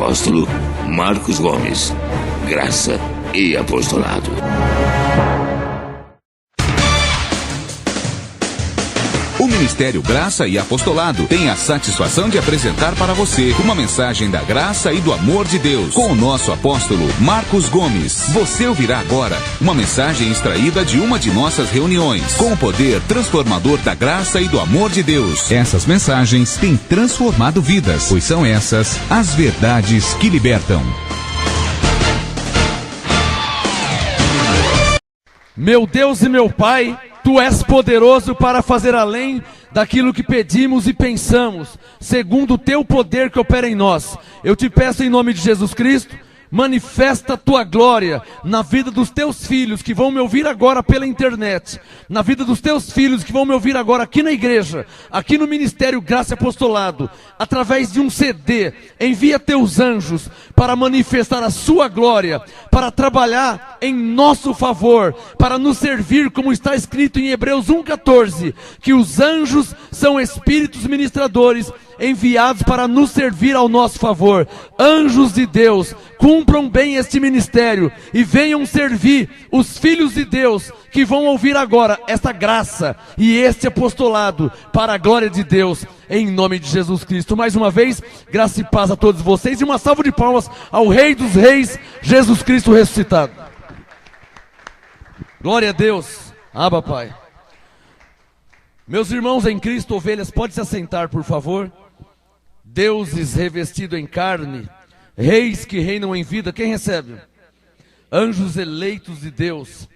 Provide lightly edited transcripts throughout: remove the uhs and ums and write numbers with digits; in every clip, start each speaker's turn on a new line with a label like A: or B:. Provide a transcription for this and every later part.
A: apóstolo Marcos Gomes. Graça e apostolado.
B: O Ministério Graça e Apostolado tem a satisfação de apresentar para você uma mensagem da graça e do amor de Deus com o nosso apóstolo Marcos Gomes. Você ouvirá agora uma mensagem extraída de uma de nossas reuniões com o poder transformador da graça e do amor de Deus. Essas mensagens têm transformado vidas, pois são essas as verdades que libertam.
C: Meu Deus e meu Pai, Tu és poderoso para fazer além daquilo que pedimos e pensamos, segundo o Teu poder que opera em nós. Eu te peço em nome de Jesus Cristo, manifesta a Tua glória na vida dos Teus filhos que vão me ouvir agora pela internet, na vida dos Teus filhos que vão me ouvir agora aqui na igreja, aqui no Ministério Graça e Apostolado, através de um CD. Envia Teus anjos para manifestar a Sua glória, para trabalhar em nosso favor, para nos servir, como está escrito em Hebreus 1,14, que os anjos são espíritos ministradores enviados para nos servir ao nosso favor. Anjos de Deus, cumpram bem este ministério e venham servir os filhos de Deus que vão ouvir agora esta graça e este apostolado para a glória de Deus, em nome de Jesus Cristo. Mais uma vez, graça e paz a todos vocês e uma salva de palmas ao Rei dos Reis, Jesus Cristo ressuscitado. Glória a Deus. Abba, Pai. Meus irmãos em Cristo, ovelhas, pode se assentar, por favor. Deuses revestidos em carne, reis que reinam em vida, quem recebe? Anjos eleitos de Deus.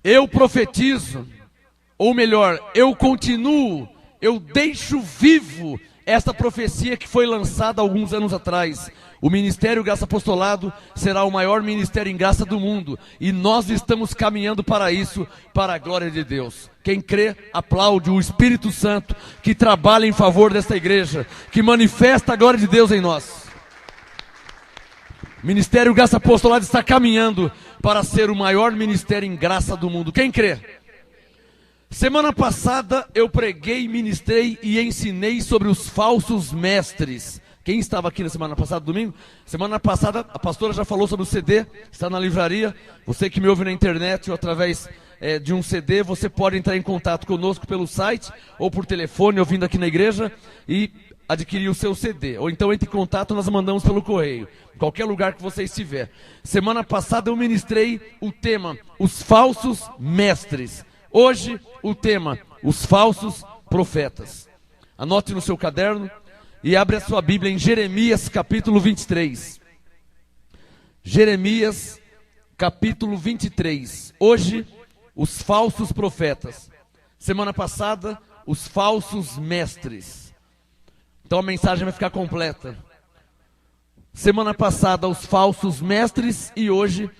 C: Eu profetizo, ou melhor, eu continuo, eu deixo vivo esta profecia que foi lançada alguns anos atrás. O Ministério Graça Apostolado será o maior ministério em graça do mundo, e nós estamos caminhando para isso, para a glória de Deus. Quem crê, aplaude o Espírito Santo que trabalha em favor desta igreja, que manifesta a glória de Deus em nós. O Ministério Graça Apostolado está caminhando para ser o maior ministério em graça do mundo. Quem crê? Semana passada eu preguei, ministrei e ensinei sobre os falsos mestres. Quem estava aqui na semana passada, domingo? Semana passada a pastora já falou sobre o CD, está na livraria. Você que me ouve na internet ou através de um CD, você pode entrar em contato conosco pelo site ou por telefone, ouvindo aqui na igreja, e adquirir o seu CD. Ou então entre em contato, nós mandamos pelo correio, qualquer lugar que você estiver. Semana passada eu ministrei o tema, os falsos mestres. Hoje o tema, os falsos profetas. Anote no seu caderno e abre a sua Bíblia em Jeremias capítulo 23. Jeremias capítulo 23. Hoje, os falsos profetas. Semana passada, os falsos mestres. Então a mensagem vai ficar completa. Semana passada, os falsos mestres, e hoje,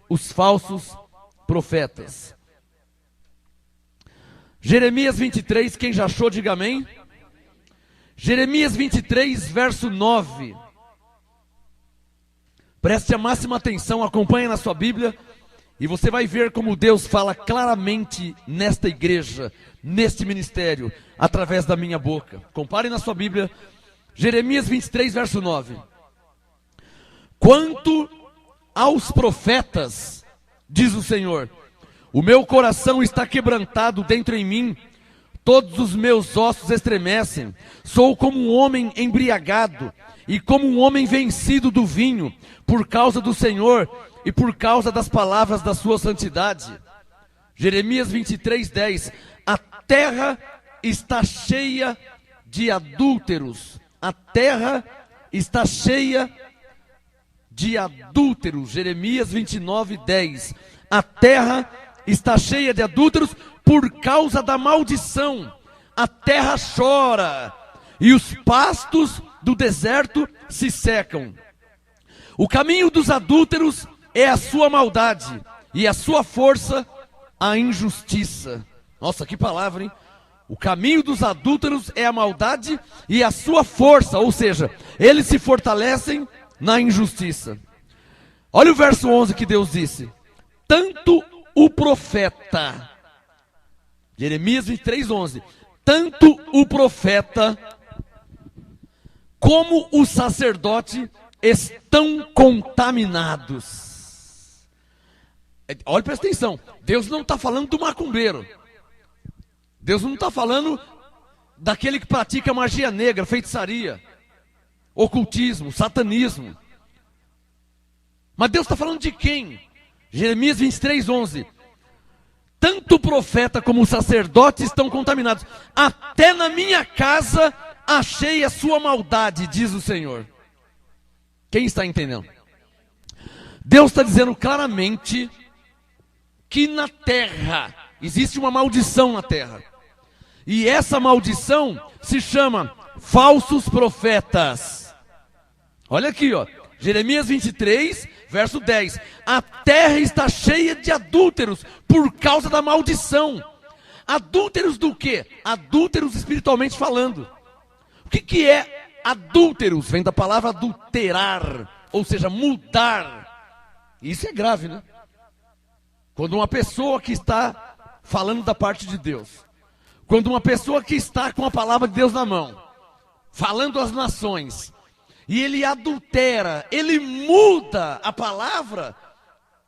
C: os falsos profetas. Jeremias 23, quem já achou, diga amém. Jeremias 23, verso 9. Preste a máxima atenção, acompanhe na sua Bíblia, e você vai ver como Deus fala claramente nesta igreja, neste ministério, através da minha boca. Compare na sua Bíblia, Jeremias 23, verso 9. Quanto aos profetas, diz o Senhor, o meu coração está quebrantado dentro em mim, todos os meus ossos estremecem, sou como um homem embriagado, e como um homem vencido do vinho, por causa do Senhor, e por causa das palavras da sua santidade. Jeremias 23, 10. A terra está cheia de adúlteros. A terra está cheia de adúlteros. Jeremias 29, 10. A terra está cheia de adúlteros por causa da maldição. A terra chora e os pastos do deserto se secam. O caminho dos adúlteros é a sua maldade, e a sua força, a injustiça. Nossa, que palavra, hein? O caminho dos adúlteros é a maldade e a sua força, ou seja, eles se fortalecem na injustiça. Olha o verso 11 que Deus disse. Tanto o profeta, Jeremias 23, 11. Tanto o profeta como os sacerdotes estão contaminados. Olha, presta atenção. Deus não está falando do macumbeiro. Deus não está falando daquele que pratica magia negra, feitiçaria, ocultismo, satanismo. Mas Deus está falando de quem? Jeremias 23:11. Tanto o profeta como o sacerdote estão contaminados. Até na minha casa achei a sua maldade, diz o Senhor. Quem está entendendo? Deus está dizendo claramente que na terra existe uma maldição na terra. E essa maldição se chama falsos profetas. Olha aqui, ó. Jeremias 23, verso 10. A terra está cheia de adúlteros por causa da maldição. Adúlteros do quê? Adúlteros espiritualmente falando. O que é adúlteros? Vem da palavra adulterar, ou seja, mudar. Isso é grave, né? Quando uma pessoa que está falando da parte de Deus, quando uma pessoa que está com a palavra de Deus na mão, falando às nações, e ele adultera, ele muda a palavra,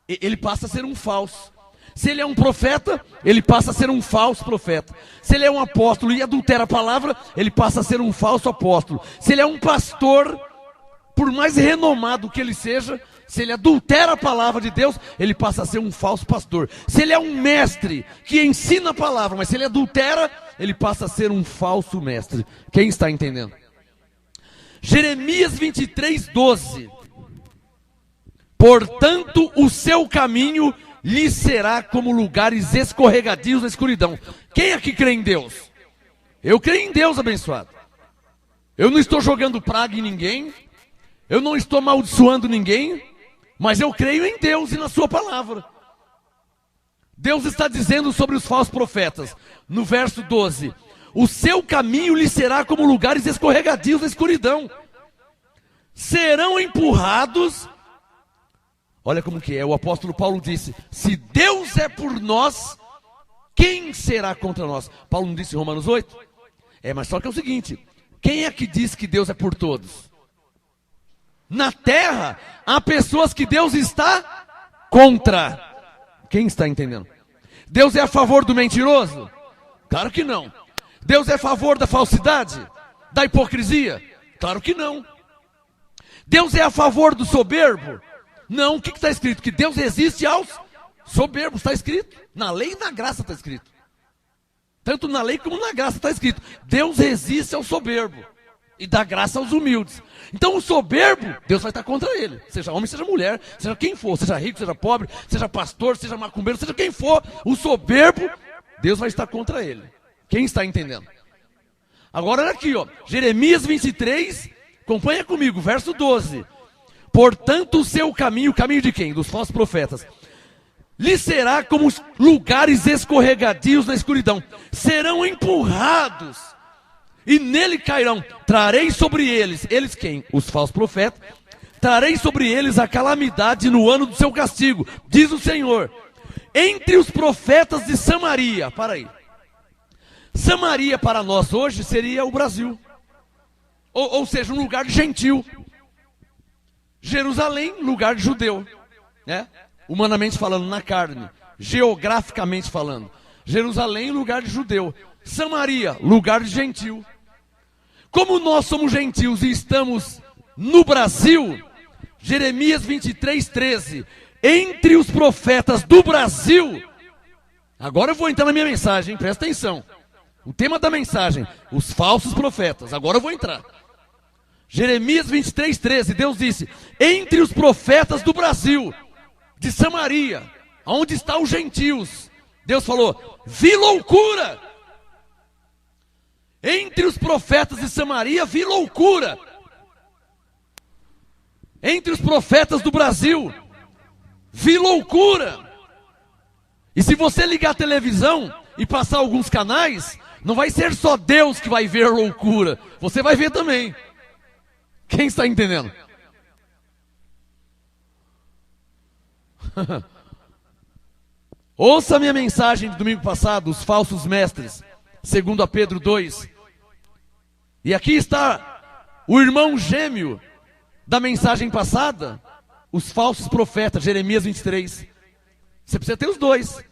C: ele passa a ser um falso. Se ele é um profeta, ele passa a ser um falso profeta. Se ele é um apóstolo e adultera a palavra, ele passa a ser um falso apóstolo. Se ele é um pastor, por mais renomado que ele seja, se ele adultera a palavra de Deus, ele passa a ser um falso pastor. Se ele é um mestre que ensina a palavra, mas se ele adultera, ele passa a ser um falso mestre. Quem está entendendo? Jeremias 23:12. Portanto, o seu caminho lhe será como lugares escorregadios na escuridão. Quem aqui crê em Deus? Eu creio em Deus, abençoado. Eu não estou jogando praga em ninguém, eu não estou amaldiçoando ninguém, mas eu creio em Deus e na sua palavra. Deus está dizendo sobre os falsos profetas, no verso 12: o seu caminho lhe será como lugares escorregadios na escuridão. Serão empurrados. Olha como que é, o apóstolo Paulo disse: se Deus é por nós, quem será contra nós? Paulo não disse em Romanos 8? Mas só que é o seguinte, quem é que diz que Deus é por todos? Na terra, há pessoas que Deus está contra. Quem está entendendo? Deus é a favor do mentiroso? Claro que não. Deus é a favor da falsidade? Da hipocrisia? Claro que não. Deus é a favor do soberbo? Não. O que está escrito? Que Deus resiste aos soberbos. Está escrito. Na lei e na graça está escrito. Tanto na lei como na graça está escrito. Deus resiste ao soberbo e dá graça aos humildes. Então o soberbo, Deus vai estar contra ele. Seja homem, seja mulher, seja quem for. Seja rico, seja pobre, seja pastor, seja macumbeiro, seja quem for. O soberbo, Deus vai estar contra ele. Quem está entendendo? Agora olha aqui, ó. Jeremias 23, acompanha comigo, verso 12. Portanto o seu caminho, o caminho de quem? Dos falsos profetas, lhe será como os lugares escorregadios na escuridão. Serão empurrados e nele cairão. Trarei sobre eles, eles quem? Os falsos profetas. Trarei sobre eles a calamidade no ano do seu castigo, diz o Senhor. Entre os profetas de Samaria, para aí. Samaria para nós hoje seria o Brasil. Ou seja, um lugar de gentil. Jerusalém, lugar de judeu, né? Humanamente falando, na carne, geograficamente falando. Jerusalém, lugar de judeu. Samaria, lugar de gentil. Como nós somos gentios e estamos no Brasil, Jeremias 23:13, entre os profetas do Brasil. Agora eu vou entrar na minha mensagem, hein? Presta atenção. O tema da mensagem, os falsos profetas. Agora eu vou entrar. Jeremias 23:13, Deus disse: entre os profetas do Brasil, de Samaria, onde estão os gentios, Deus falou: vi loucura. Entre os profetas de Samaria, vi loucura. Entre os profetas do Brasil, vi loucura. E se você ligar a televisão e passar alguns canais, não vai ser só Deus que vai ver loucura, você vai ver também. Quem está entendendo? Ouça a minha mensagem de domingo passado, os falsos mestres, segundo a Pedro 2. E aqui está o irmão gêmeo da mensagem passada, os falsos profetas, Jeremias 23. Você precisa ter os dois.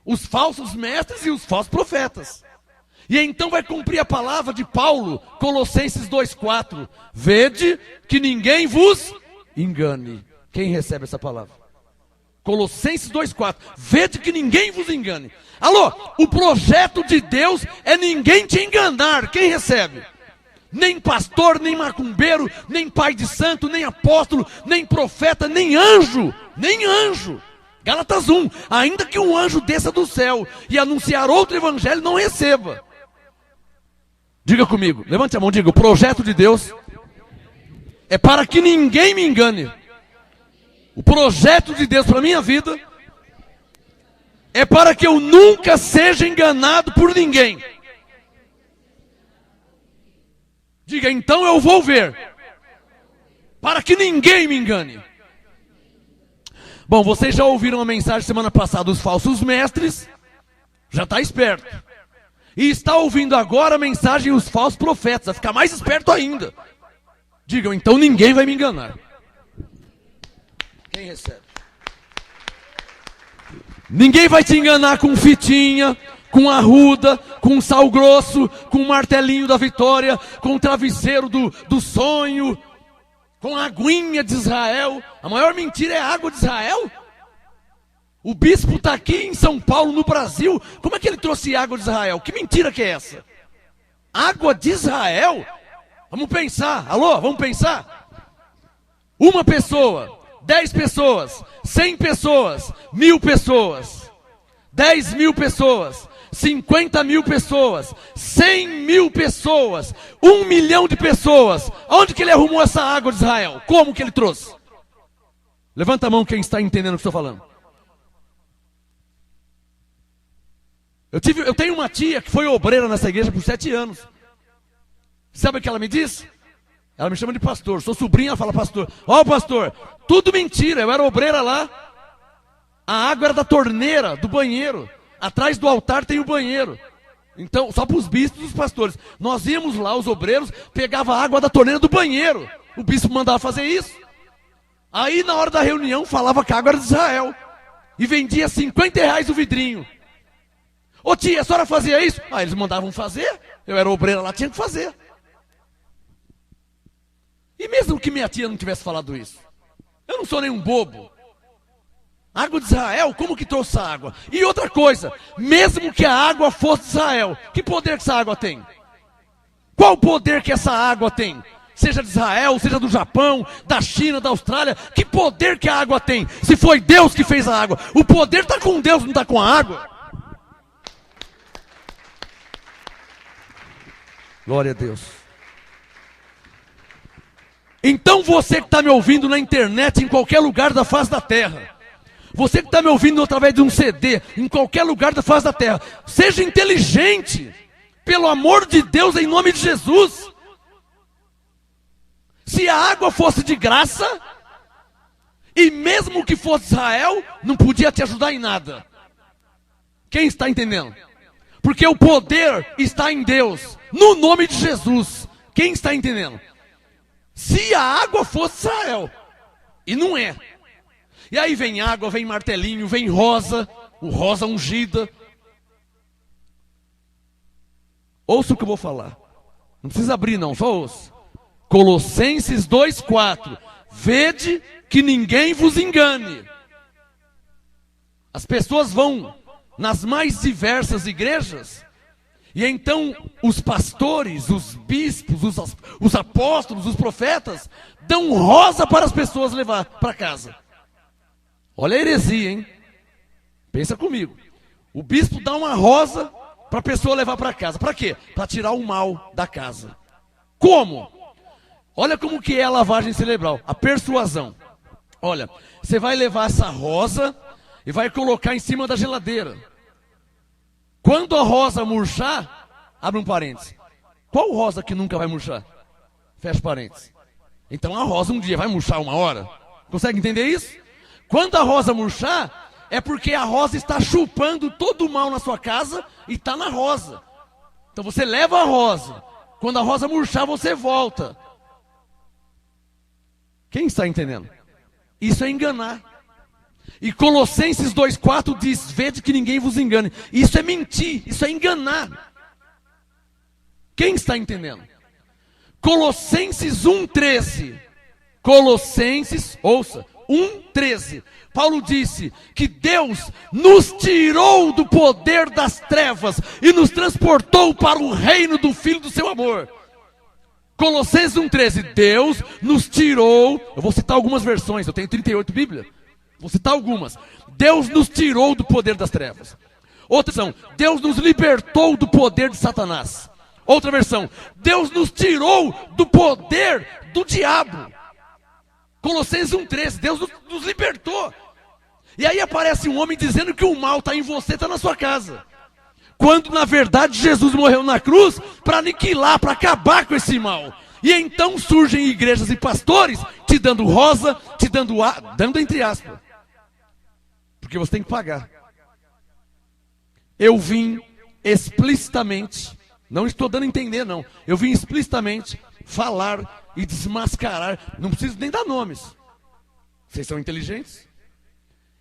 C: Os falsos mestres e os falsos profetas. E então vai cumprir a palavra de Paulo, Colossenses 2,4. Vede que ninguém vos engane. Quem recebe essa palavra? Colossenses 2,4. Vede que ninguém vos engane. Alô, o projeto de Deus é ninguém te enganar. Quem recebe? Nem pastor, nem macumbeiro, nem pai de santo, nem apóstolo, nem profeta, nem anjo. Nem anjo. Gálatas 1. Ainda que um anjo desça do céu e anunciar outro evangelho, não receba. Diga comigo, levante a mão, diga, o projeto de Deus é para que ninguém me engane. O projeto de Deus para a minha vida é para que eu nunca seja enganado por ninguém. Diga, então eu vou ver, para que ninguém me engane. Bom, vocês já ouviram a mensagem semana passada dos falsos mestres, já está esperto. E está ouvindo agora a mensagem dos falsos profetas, vai ficar mais esperto ainda. Digam, então ninguém vai me enganar. Quem recebe? Ninguém vai te enganar com fitinha, com arruda, com sal grosso, com martelinho da vitória, com o travesseiro do sonho, com a aguinha de Israel. A maior mentira é a água de Israel. O bispo está aqui em São Paulo, no Brasil. Como é que ele trouxe água de Israel? Que mentira que é essa? Água de Israel? Vamos pensar. Alô, vamos pensar? Uma pessoa, 10 pessoas, 100 pessoas, 1000 pessoas, 10.000 pessoas, 50.000 pessoas, 100.000 pessoas, 1 milhão de pessoas. Onde que ele arrumou essa água de Israel? Como que ele trouxe? Levanta a mão quem está entendendo o que estou falando. Eu tenho uma tia que foi obreira nessa igreja por 7 anos. Sabe o que ela me disse? Ela me chama de pastor. Sou sobrinha, ela fala pastor. Ó, pastor, tudo mentira. Eu era obreira lá. A água era da torneira, do banheiro. Atrás do altar tem o banheiro. Então, só para os bispos e os pastores. Nós íamos lá, os obreiros, pegava a água da torneira do banheiro. O bispo mandava fazer isso. Aí, na hora da reunião, falava que a água era de Israel. E vendia R$50 o vidrinho. Ô tia, a senhora fazia isso? Ah, eles mandavam fazer. Eu era obreira lá, tinha que fazer. E mesmo que minha tia não tivesse falado isso, eu não sou nenhum bobo. Água de Israel, como que trouxe a água? E outra coisa, mesmo que a água fosse de Israel, que poder que essa água tem? Qual o poder que essa água tem? Seja de Israel, seja do Japão, da China, da Austrália, que poder que a água tem? Se foi Deus que fez a água, o poder está com Deus, não está com a água. Glória a Deus. Então você que está me ouvindo na internet, em qualquer lugar da face da terra, você que está me ouvindo através de um CD, em qualquer lugar da face da terra, seja inteligente, pelo amor de Deus, em nome de Jesus. Se a água fosse de graça, e mesmo que fosse Israel, não podia te ajudar em nada. Quem está entendendo? Porque o poder está em Deus, no nome de Jesus. Quem está entendendo? Se a água fosse Israel, e não é. E aí vem água, vem martelinho, vem rosa, o rosa ungida. Ouça o que eu vou falar. Não precisa abrir não, só ouça. Colossenses 2,4. Vede que ninguém vos engane. As pessoas vão nas mais diversas igrejas, e então os pastores, os bispos, os apóstolos, os profetas, dão rosa para as pessoas levar para casa. Olha a heresia, hein? Pensa comigo. O bispo dá uma rosa para a pessoa levar para casa. Para quê? Para tirar o mal da casa. Como? Olha como que é a lavagem cerebral, a persuasão. Olha, você vai levar essa rosa e vai colocar em cima da geladeira. Quando a rosa murchar, abre um parênteses. Qual rosa que nunca vai murchar? Fecha parênteses. Então a rosa um dia vai murchar uma hora. Consegue entender isso? Quando a rosa murchar, é porque a rosa está chupando todo o mal na sua casa e está na rosa. Então você leva a rosa. Quando a rosa murchar, você volta. Quem está entendendo? Isso é enganar. E Colossenses 2,4 diz: vede que ninguém vos engane. Isso é mentir, isso é enganar. Quem está entendendo? Colossenses 1,13. Colossenses, ouça, 1,13. Paulo disse que Deus nos tirou do poder das trevas e nos transportou para o reino do Filho do seu amor. Colossenses 1,13. Deus nos tirou, eu vou citar algumas versões, eu tenho 38 Bíblias, vou citar algumas. Deus nos tirou do poder das trevas. Outra versão, Deus nos libertou do poder de Satanás. Outra versão, Deus nos tirou do poder do diabo. Colossenses 1,13, Deus nos libertou. E aí aparece um homem dizendo que o mal está em você, está na sua casa. Quando na verdade Jesus morreu na cruz para aniquilar, para acabar com esse mal. E então surgem igrejas e pastores te dando rosa, te dando dando entre aspas. Porque você tem que pagar. Eu vim explicitamente, não estou dando a entender não, eu vim explicitamente falar e desmascarar, não preciso nem dar nomes. Vocês são inteligentes?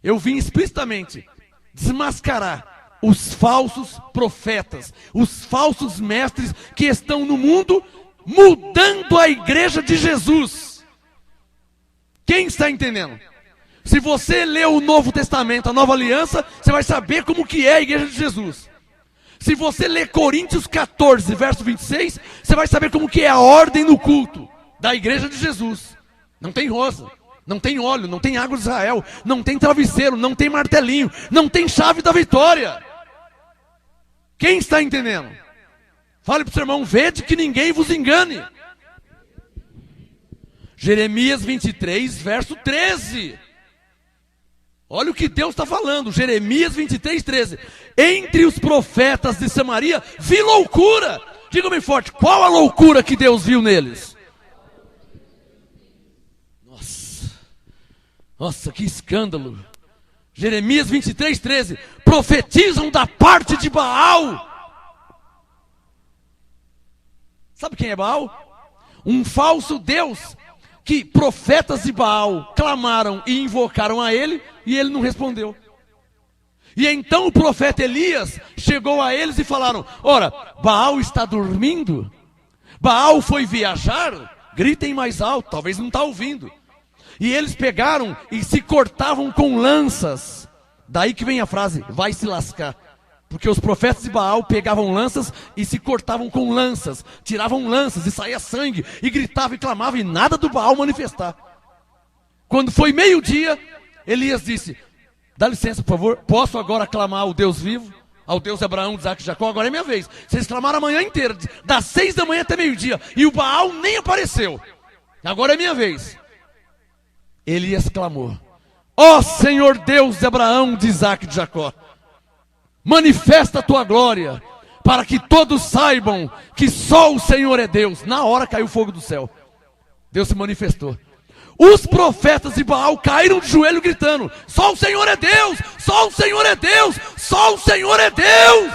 C: Eu vim explicitamente desmascarar os falsos profetas, os falsos mestres que estão no mundo mudando a igreja de Jesus. Quem está entendendo? Se você ler o Novo Testamento, a Nova Aliança, você vai saber como que é a igreja de Jesus. Se você ler Coríntios 14, verso 26, você vai saber como que é a ordem no culto da igreja de Jesus. Não tem rosa, não tem óleo, não tem água de Israel, não tem travesseiro, não tem martelinho, não tem chave da vitória. Quem está entendendo? Fale para o seu irmão, vede que ninguém vos engane. Jeremias 23, verso 13. Olha o que Deus está falando, Jeremias 23, 13. Entre os profetas de Samaria, vi loucura. Diga bem forte, qual a loucura que Deus viu neles? Nossa, que escândalo. Jeremias 23, 13. Profetizam da parte de Baal. Sabe quem é Baal? Um falso Deus que profetas de Baal clamaram e invocaram a ele e ele não respondeu. E então o profeta Elias chegou a eles e falaram: ora, Baal está dormindo? Baal foi viajar? Gritem mais alto, talvez não está ouvindo. E eles pegaram e se cortavam com lanças. Daí que vem a frase, vai se lascar. Porque os profetas de Baal pegavam lanças e se cortavam com lanças. Tiravam lanças e saía sangue. E gritavam e clamavam e nada do Baal manifestar. Quando foi meio-dia, Elias disse: dá licença, por favor, posso agora clamar ao Deus vivo? Ao Deus de Abraão, de Isaac e Jacó? Agora é minha vez. Vocês clamaram a manhã inteira, das 6 da manhã até meio-dia. E o Baal nem apareceu. Agora é minha vez. Elias clamou: ó Senhor Deus de Abraão, de Isaac e de Jacó, manifesta a tua glória, para que todos saibam que só o Senhor é Deus. Na hora caiu fogo do céu. Deus se manifestou. Os profetas de Baal caíram de joelho gritando: só o Senhor é Deus, só o Senhor é Deus, só o Senhor é Deus.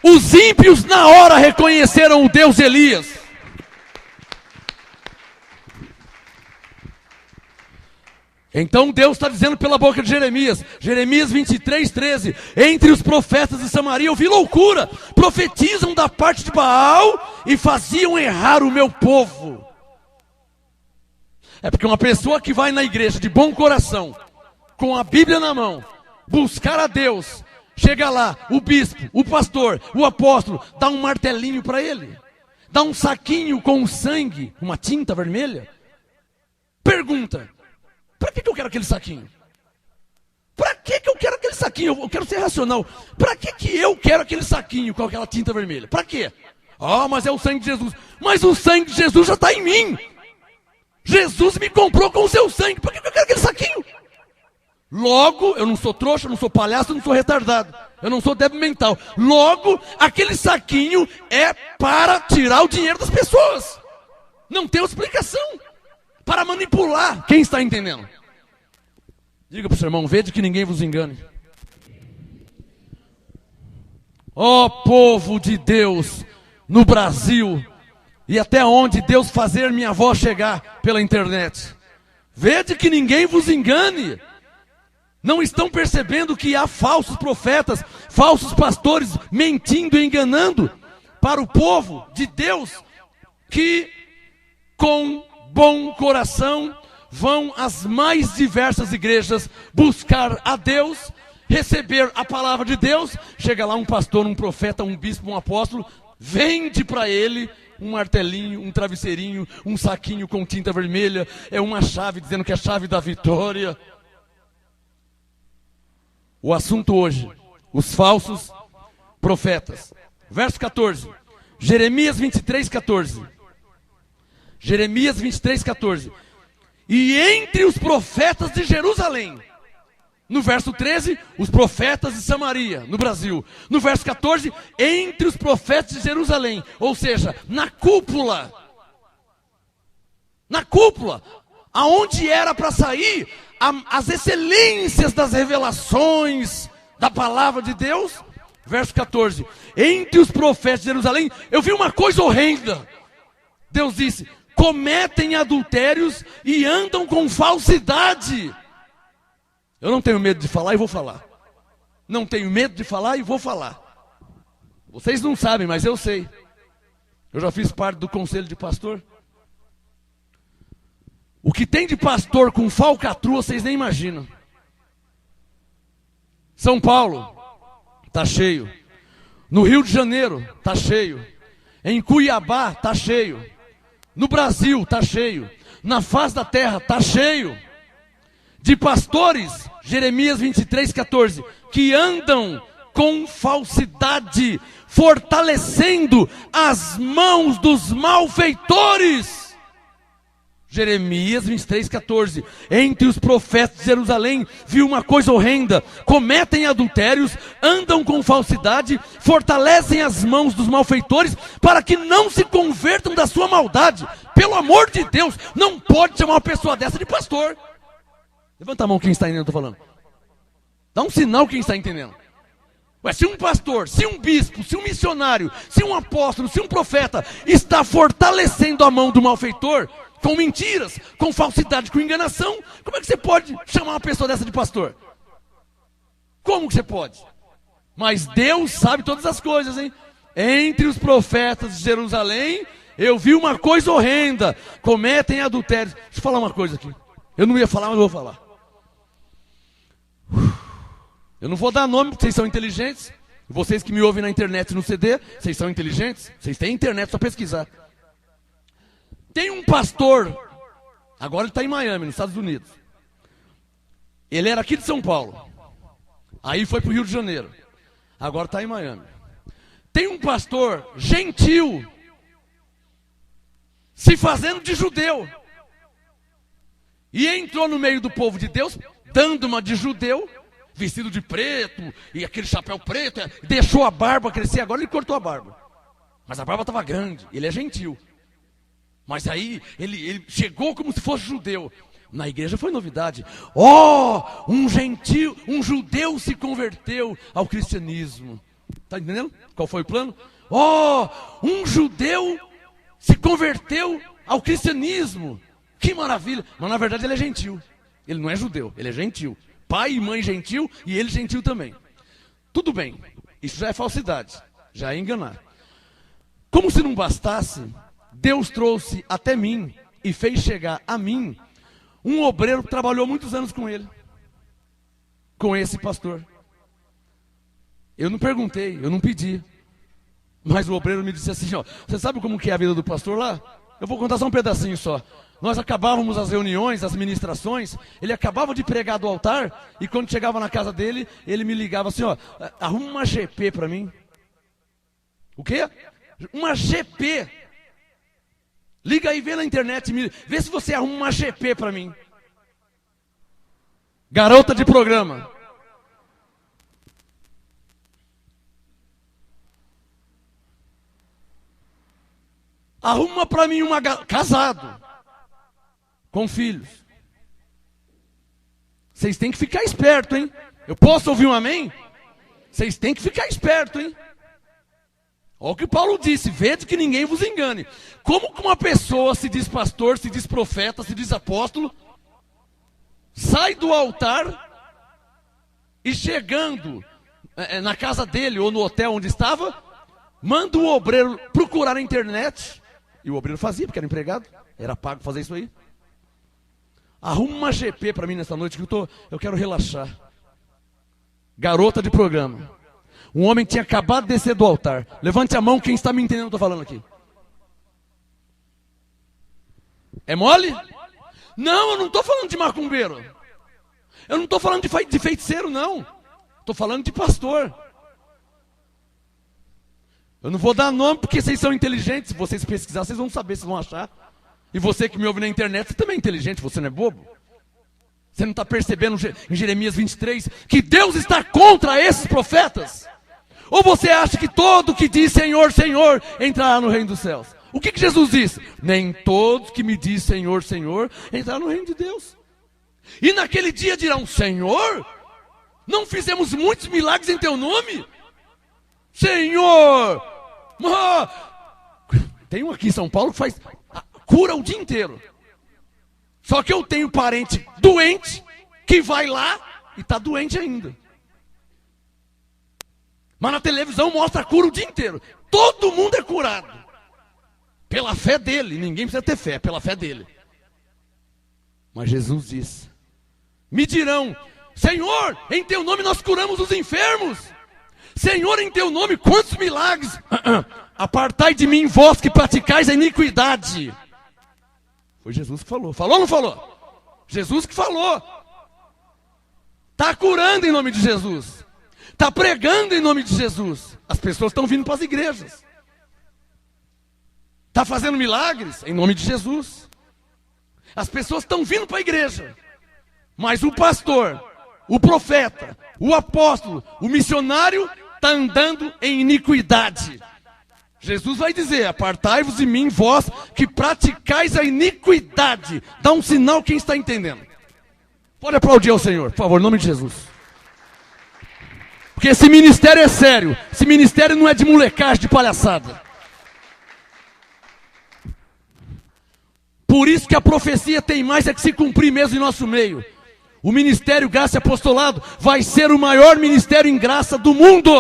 C: Os ímpios na hora reconheceram o Deus de Elias. Então Deus está dizendo pela boca de Jeremias, Jeremias 23, 13, entre os profetas de Samaria eu vi loucura, profetizam da parte de Baal e faziam errar o meu povo. É porque uma pessoa que vai na igreja de bom coração, com a Bíblia na mão, buscar a Deus, chega lá, o bispo, o pastor, o apóstolo, dá um martelinho para ele, dá um saquinho com sangue, uma tinta vermelha, pergunta: para que eu quero aquele saquinho? Para que eu quero aquele saquinho? Eu quero ser racional. Para que eu quero aquele saquinho com aquela tinta vermelha? Para quê? Ah, mas é o sangue de Jesus. Mas o sangue de Jesus já está em mim. Jesus me comprou com o seu sangue. Para que eu quero aquele saquinho? Logo, eu não sou trouxa, eu não sou palhaço, eu não sou retardado. Eu não sou débil mental. Logo, aquele saquinho é para tirar o dinheiro das pessoas. Não tem explicação. Para manipular. Quem está entendendo? Diga para o seu irmão, vede que ninguém vos engane. Ó povo de Deus, no Brasil e até onde Deus fazer minha voz chegar pela internet. Vede que ninguém vos engane. Não estão percebendo que há falsos profetas, falsos pastores mentindo e enganando para o povo de Deus, que com bom coração vão às mais diversas igrejas buscar a Deus, receber a palavra de Deus. Chega lá um pastor, um profeta, um bispo, um apóstolo, vende para ele um martelinho, um travesseirinho, um saquinho com tinta vermelha, é uma chave dizendo que é a chave da vitória. O assunto hoje, os falsos profetas. Verso 14, Jeremias 23, 14. Jeremias 23, 14. E entre os profetas de Jerusalém. No verso 13, os profetas de Samaria, no Brasil. No verso 14, entre os profetas de Jerusalém. Ou seja, na cúpula. Na cúpula. Aonde era para sair as excelências das revelações da palavra de Deus. Verso 14. Entre os profetas de Jerusalém, eu vi uma coisa horrenda. Deus disse: cometem adultérios e andam com falsidade. Eu não tenho medo de falar e vou falar. Não tenho medo de falar e vou falar. Vocês não sabem, mas eu sei. Eu já fiz parte do conselho de pastor. O que tem de pastor com falcatrua, vocês nem imaginam. São Paulo, está cheio. No Rio de Janeiro, está cheio. Em Cuiabá, está cheio. No Brasil, está cheio. Na face da terra, está cheio. De pastores, Jeremias 23, 14. Que andam com falsidade, fortalecendo as mãos dos malfeitores. Jeremias 23, 14. Entre os profetas de Jerusalém viu uma coisa horrenda: cometem adultérios, andam com falsidade, fortalecem as mãos dos malfeitores, para que não se convertam da sua maldade. Pelo amor de Deus, não pode chamar uma pessoa dessa de pastor. Levanta a mão quem está entendendo, estou falando. Dá um sinal quem está entendendo. Ué, se um pastor, se um bispo, se um missionário, se um apóstolo, se um profeta está fortalecendo a mão do malfeitor, com mentiras, com falsidade, com enganação, como é que você pode chamar uma pessoa dessa de pastor? Como que você pode? Mas Deus sabe todas as coisas, hein? Entre os profetas de Jerusalém, eu vi uma coisa horrenda: cometem adultérios. Deixa eu falar uma coisa aqui. Eu não ia falar, mas eu vou falar. Eu não vou dar nome, porque vocês são inteligentes. Vocês que me ouvem na internet e no CD, vocês são inteligentes. Vocês têm internet, só pesquisar. Tem um pastor, agora ele está em Miami, nos Estados Unidos. Ele era aqui de São Paulo. Aí foi para o Rio de Janeiro. Agora está em Miami. Tem um pastor gentil, se fazendo de judeu. E entrou no meio do povo de Deus, dando uma de judeu, vestido de preto, e aquele chapéu preto, deixou a barba crescer. Agora ele cortou a barba. Mas a barba estava grande, ele é gentil. Mas aí ele chegou como se fosse judeu. Na igreja foi novidade. Um gentil, um judeu se converteu ao cristianismo. Está entendendo qual foi o plano? Um judeu se converteu ao cristianismo. Que maravilha. Mas na verdade ele é gentil. Ele não é judeu, ele é gentil. Pai e mãe gentil e ele gentil também. Tudo bem, isso já é falsidade, já é enganar. Como se não bastasse, Deus trouxe até mim e fez chegar a mim um obreiro que trabalhou muitos anos com ele, com esse pastor. Eu não perguntei, eu não pedi, mas o obreiro me disse assim: você sabe como que é a vida do pastor lá? Eu vou contar só um pedacinho só. Nós acabávamos as reuniões, as ministrações, ele acabava de pregar do altar, e quando chegava na casa dele, ele me ligava assim: arruma uma GP para mim. O quê? Uma GP. Liga aí, vê na internet, vê se você arruma uma GP para mim. Garota de programa. Arruma para mim casado, com filhos. Vocês têm que ficar esperto, hein? Eu posso ouvir um amém? Vocês têm que ficar esperto, hein? Olha o que Paulo disse, vede que ninguém vos engane. Como que uma pessoa se diz pastor, se diz profeta, se diz apóstolo, sai do altar e chegando na casa dele ou no hotel onde estava, manda o obreiro procurar na internet, e o obreiro fazia, porque era empregado, era pago para fazer isso aí. Arruma uma GP para mim nessa noite, que eu quero relaxar. Garota de programa. Um homem que tinha acabado de descer do altar. Levante a mão quem está me entendendo o que eu estou falando aqui. É mole? Não, eu não estou falando de macumbeiro. Eu não estou falando de feiticeiro, não. Estou falando de pastor. Eu não vou dar nome porque vocês são inteligentes. Se vocês pesquisarem, vocês vão saber, vocês vão achar. E você que me ouve na internet, você também é inteligente, você não é bobo? Você não está percebendo em Jeremias 23 que Deus está contra esses profetas? Ou você acha que todo que diz Senhor, Senhor, entrará no reino dos céus? O que Jesus disse? Nem todos que me diz Senhor, Senhor, entrarão no reino de Deus. E naquele dia dirão, Senhor, não fizemos muitos milagres em teu nome? Senhor! Tem um aqui em São Paulo que faz cura o dia inteiro. Só que eu tenho parente doente que vai lá e está doente ainda. Mas na televisão mostra a cura o dia inteiro. Todo mundo é curado. Pela fé dele. Ninguém precisa ter fé, pela fé dele. Mas Jesus disse, me dirão, Senhor, em teu nome nós curamos os enfermos. Senhor, em teu nome quantos milagres. Apartai de mim vós que praticais a iniquidade. Foi Jesus que falou. Falou ou não falou? Jesus que falou. Está curando em nome de Jesus. Está pregando em nome de Jesus. As pessoas estão vindo para as igrejas. Está fazendo milagres em nome de Jesus. As pessoas estão vindo para a igreja. Mas o pastor, o profeta, o apóstolo, o missionário está andando em iniquidade. Jesus vai dizer, apartai-vos de mim, vós que praticais a iniquidade. Dá um sinal quem está entendendo. Pode aplaudir ao Senhor, por favor, em nome de Jesus. Porque esse ministério é sério. Esse ministério não é de molecagem, de palhaçada. Por isso que a profecia tem mais é que se cumprir mesmo em nosso meio. O ministério Graça e Apostolado vai ser o maior ministério em graça do mundo.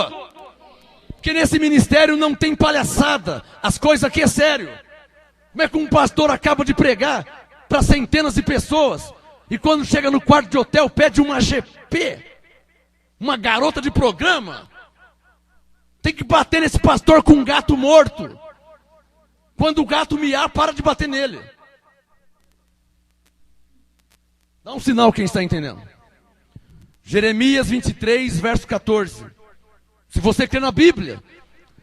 C: Porque nesse ministério não tem palhaçada. As coisas aqui é sério. Como é que um pastor acaba de pregar para centenas de pessoas e quando chega no quarto de hotel pede uma GP, uma garota de programa? Tem que bater nesse pastor com um gato morto. Quando o gato miar, para de bater nele. Dá um sinal quem está entendendo. Jeremias 23, verso 14. Se você crê na Bíblia,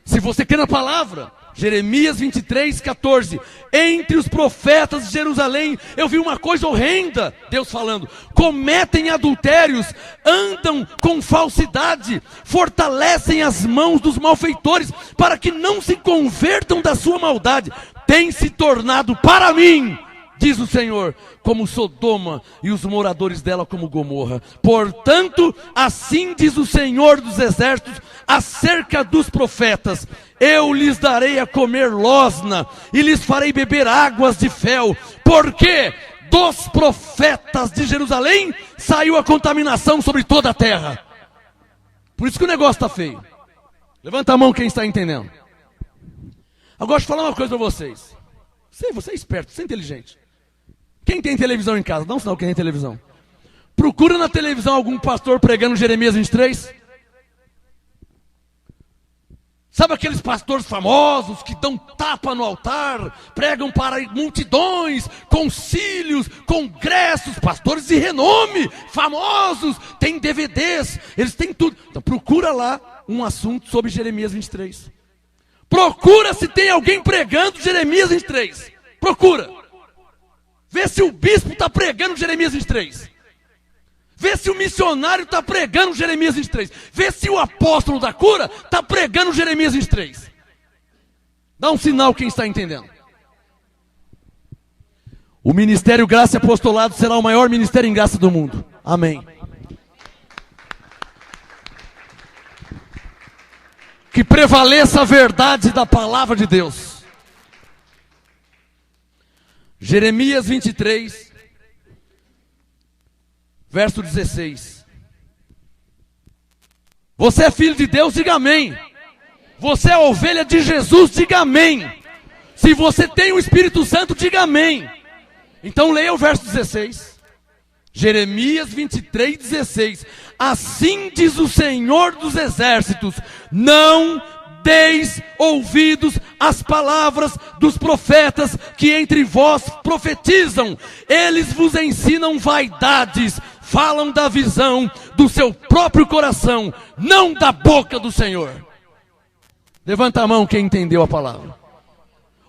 C: se você crê na palavra, Jeremias 23, 14. Entre os profetas de Jerusalém, eu vi uma coisa horrenda, Deus falando. Cometem adultérios, andam com falsidade, fortalecem as mãos dos malfeitores, para que não se convertam da sua maldade. Tem se tornado para mim, diz o Senhor, como Sodoma e os moradores dela como Gomorra. Portanto, assim diz o Senhor dos exércitos acerca dos profetas: eu lhes darei a comer losna e lhes farei beber águas de fel, porque dos profetas de Jerusalém saiu a contaminação sobre toda a terra. Por isso que o negócio está feio. Levanta a mão quem está entendendo. Agora deixa eu falar uma coisa para vocês. Você é esperto, você é inteligente. Quem tem televisão em casa? Dá um sinal quem tem televisão. Procura na televisão algum pastor pregando Jeremias 23. Sabe aqueles pastores famosos que dão tapa no altar, pregam para multidões, concílios, congressos, pastores de renome, famosos, tem DVDs, eles têm tudo. Então procura lá um assunto sobre Jeremias 23. Procura se tem alguém pregando Jeremias 23. Procura. Vê se o bispo está pregando Jeremias 23. Vê se o missionário está pregando Jeremias 23. Vê se o apóstolo da cura está pregando Jeremias 23. Dá um sinal quem está entendendo. O ministério Graça e Apostolado será o maior ministério em graça do mundo. Amém. que prevaleça a verdade da palavra de Deus. Jeremias 23, verso 16. Você é filho de Deus, diga amém. Você é ovelha de Jesus, diga amém. Se você tem o Espírito Santo, diga amém. Então leia o verso 16. Jeremias 23, 16. Assim diz o Senhor dos Exércitos: não deis ouvidos às palavras dos profetas que entre vós profetizam. Eles vos ensinam vaidades, falam da visão do seu próprio coração, não da boca do Senhor. Levanta a mão quem entendeu a palavra.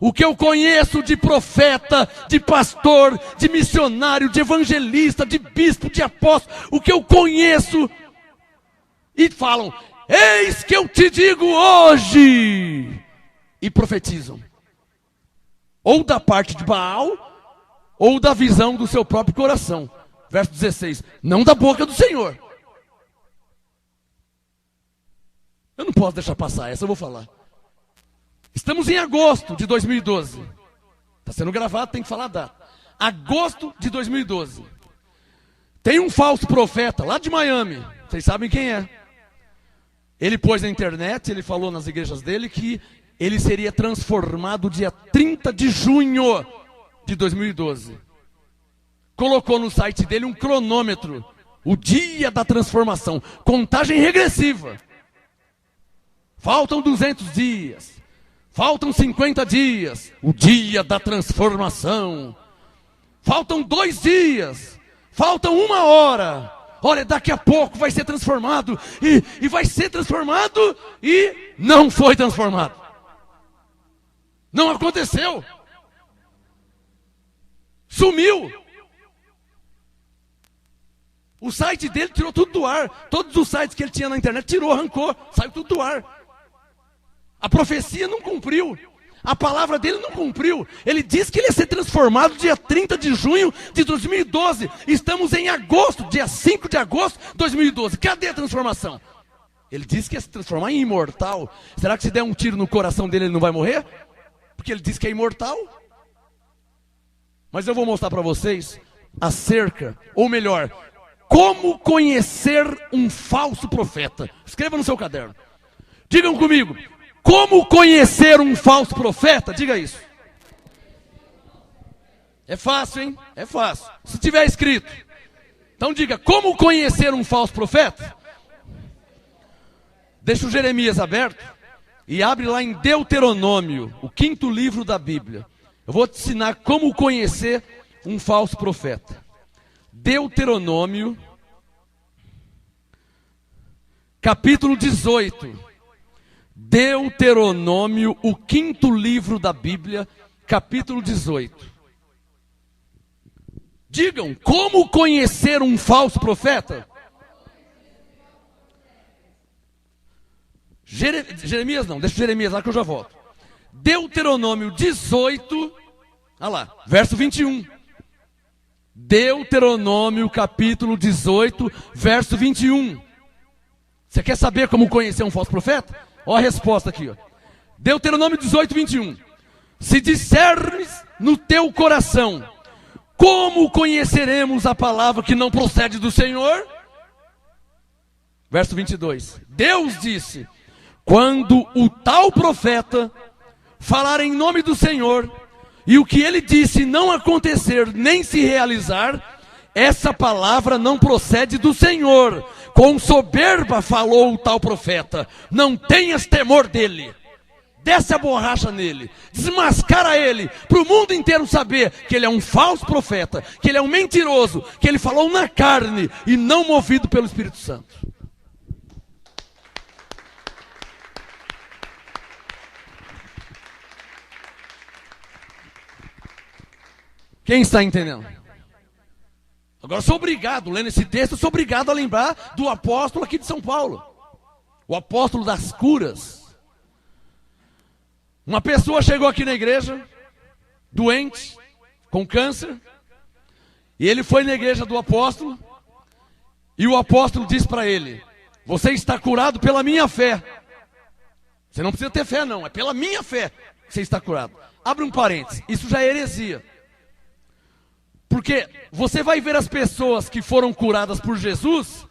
C: O que eu conheço de profeta, de pastor, de missionário, de evangelista, de bispo, de apóstolo, o que eu conheço, e falam: eis que eu te digo hoje, e profetizam, ou da parte de Baal, ou da visão do seu próprio coração. Verso 16, não da boca do Senhor. Eu não posso deixar passar, essa eu vou falar. Estamos em agosto de 2012. Está sendo gravado, tem que falar a data. Agosto de 2012. Tem um falso profeta lá de Miami. Vocês sabem quem é. Ele pôs na internet, ele falou nas igrejas dele que ele seria transformado dia 30 de junho de 2012. Colocou no site dele um cronômetro. O dia da transformação. Contagem regressiva. Faltam 200 dias. Faltam 50 dias. O dia da transformação. Faltam 2 dias. Faltam 1 hora. Olha, daqui a pouco vai ser transformado. E vai ser transformado. E não foi transformado. Não aconteceu. Sumiu. O site dele tirou tudo do ar. Todos os sites que ele tinha na internet tirou, arrancou. Saiu tudo do ar. A profecia não cumpriu. A palavra dele não cumpriu. Ele disse que ele ia ser transformado dia 30 de junho de 2012. Estamos em agosto, dia 5 de agosto de 2012. Cadê a transformação? Ele disse que ia se transformar em imortal. Será que se der um tiro no coração dele ele não vai morrer? Porque ele disse que é imortal. Mas eu vou mostrar para vocês acerca, ou melhor, como conhecer um falso profeta. Escreva no seu caderno. Digam comigo. Como conhecer um falso profeta? Diga isso. É fácil, hein? É fácil. Se tiver escrito. Então diga, como conhecer um falso profeta? Deixa o Jeremias aberto e abre lá em Deuteronômio, o 5º livro da Bíblia. Eu vou te ensinar como conhecer um falso profeta. Deuteronômio, capítulo 18. Deuteronômio, o 5º livro da Bíblia, capítulo 18. Digam, como conhecer um falso profeta? Jeremias não, deixa o Jeremias lá que eu já volto. Deuteronômio 18, olha lá, verso 21. Deuteronômio capítulo 18, verso 21. Você quer saber como conhecer um falso profeta? Olha a resposta aqui, ó. Deuteronômio 18, 21. Se disseres no teu coração, como conheceremos a palavra que não procede do Senhor? Verso 22. Deus disse, quando o tal profeta falar em nome do Senhor, e o que ele disse não acontecer nem se realizar, essa palavra não procede do Senhor. Com soberba falou o tal profeta. Não tenhas temor dele. Desce a borracha nele. Desmascara ele. Para o mundo inteiro saber que ele é um falso profeta. Que ele é um mentiroso. Que ele falou na carne e não movido pelo Espírito Santo. Quem está entendendo? Agora eu sou obrigado, lendo esse texto, eu sou obrigado a lembrar do apóstolo aqui de São Paulo. O apóstolo das curas. Uma pessoa chegou aqui na igreja, doente, com câncer, e ele foi na igreja do apóstolo, e o apóstolo disse para ele, você está curado pela minha fé. Você não precisa ter fé não, é pela minha fé que você está curado. Abre um parênteses, isso já é heresia. Porque você vai ver as pessoas que foram curadas por Jesus,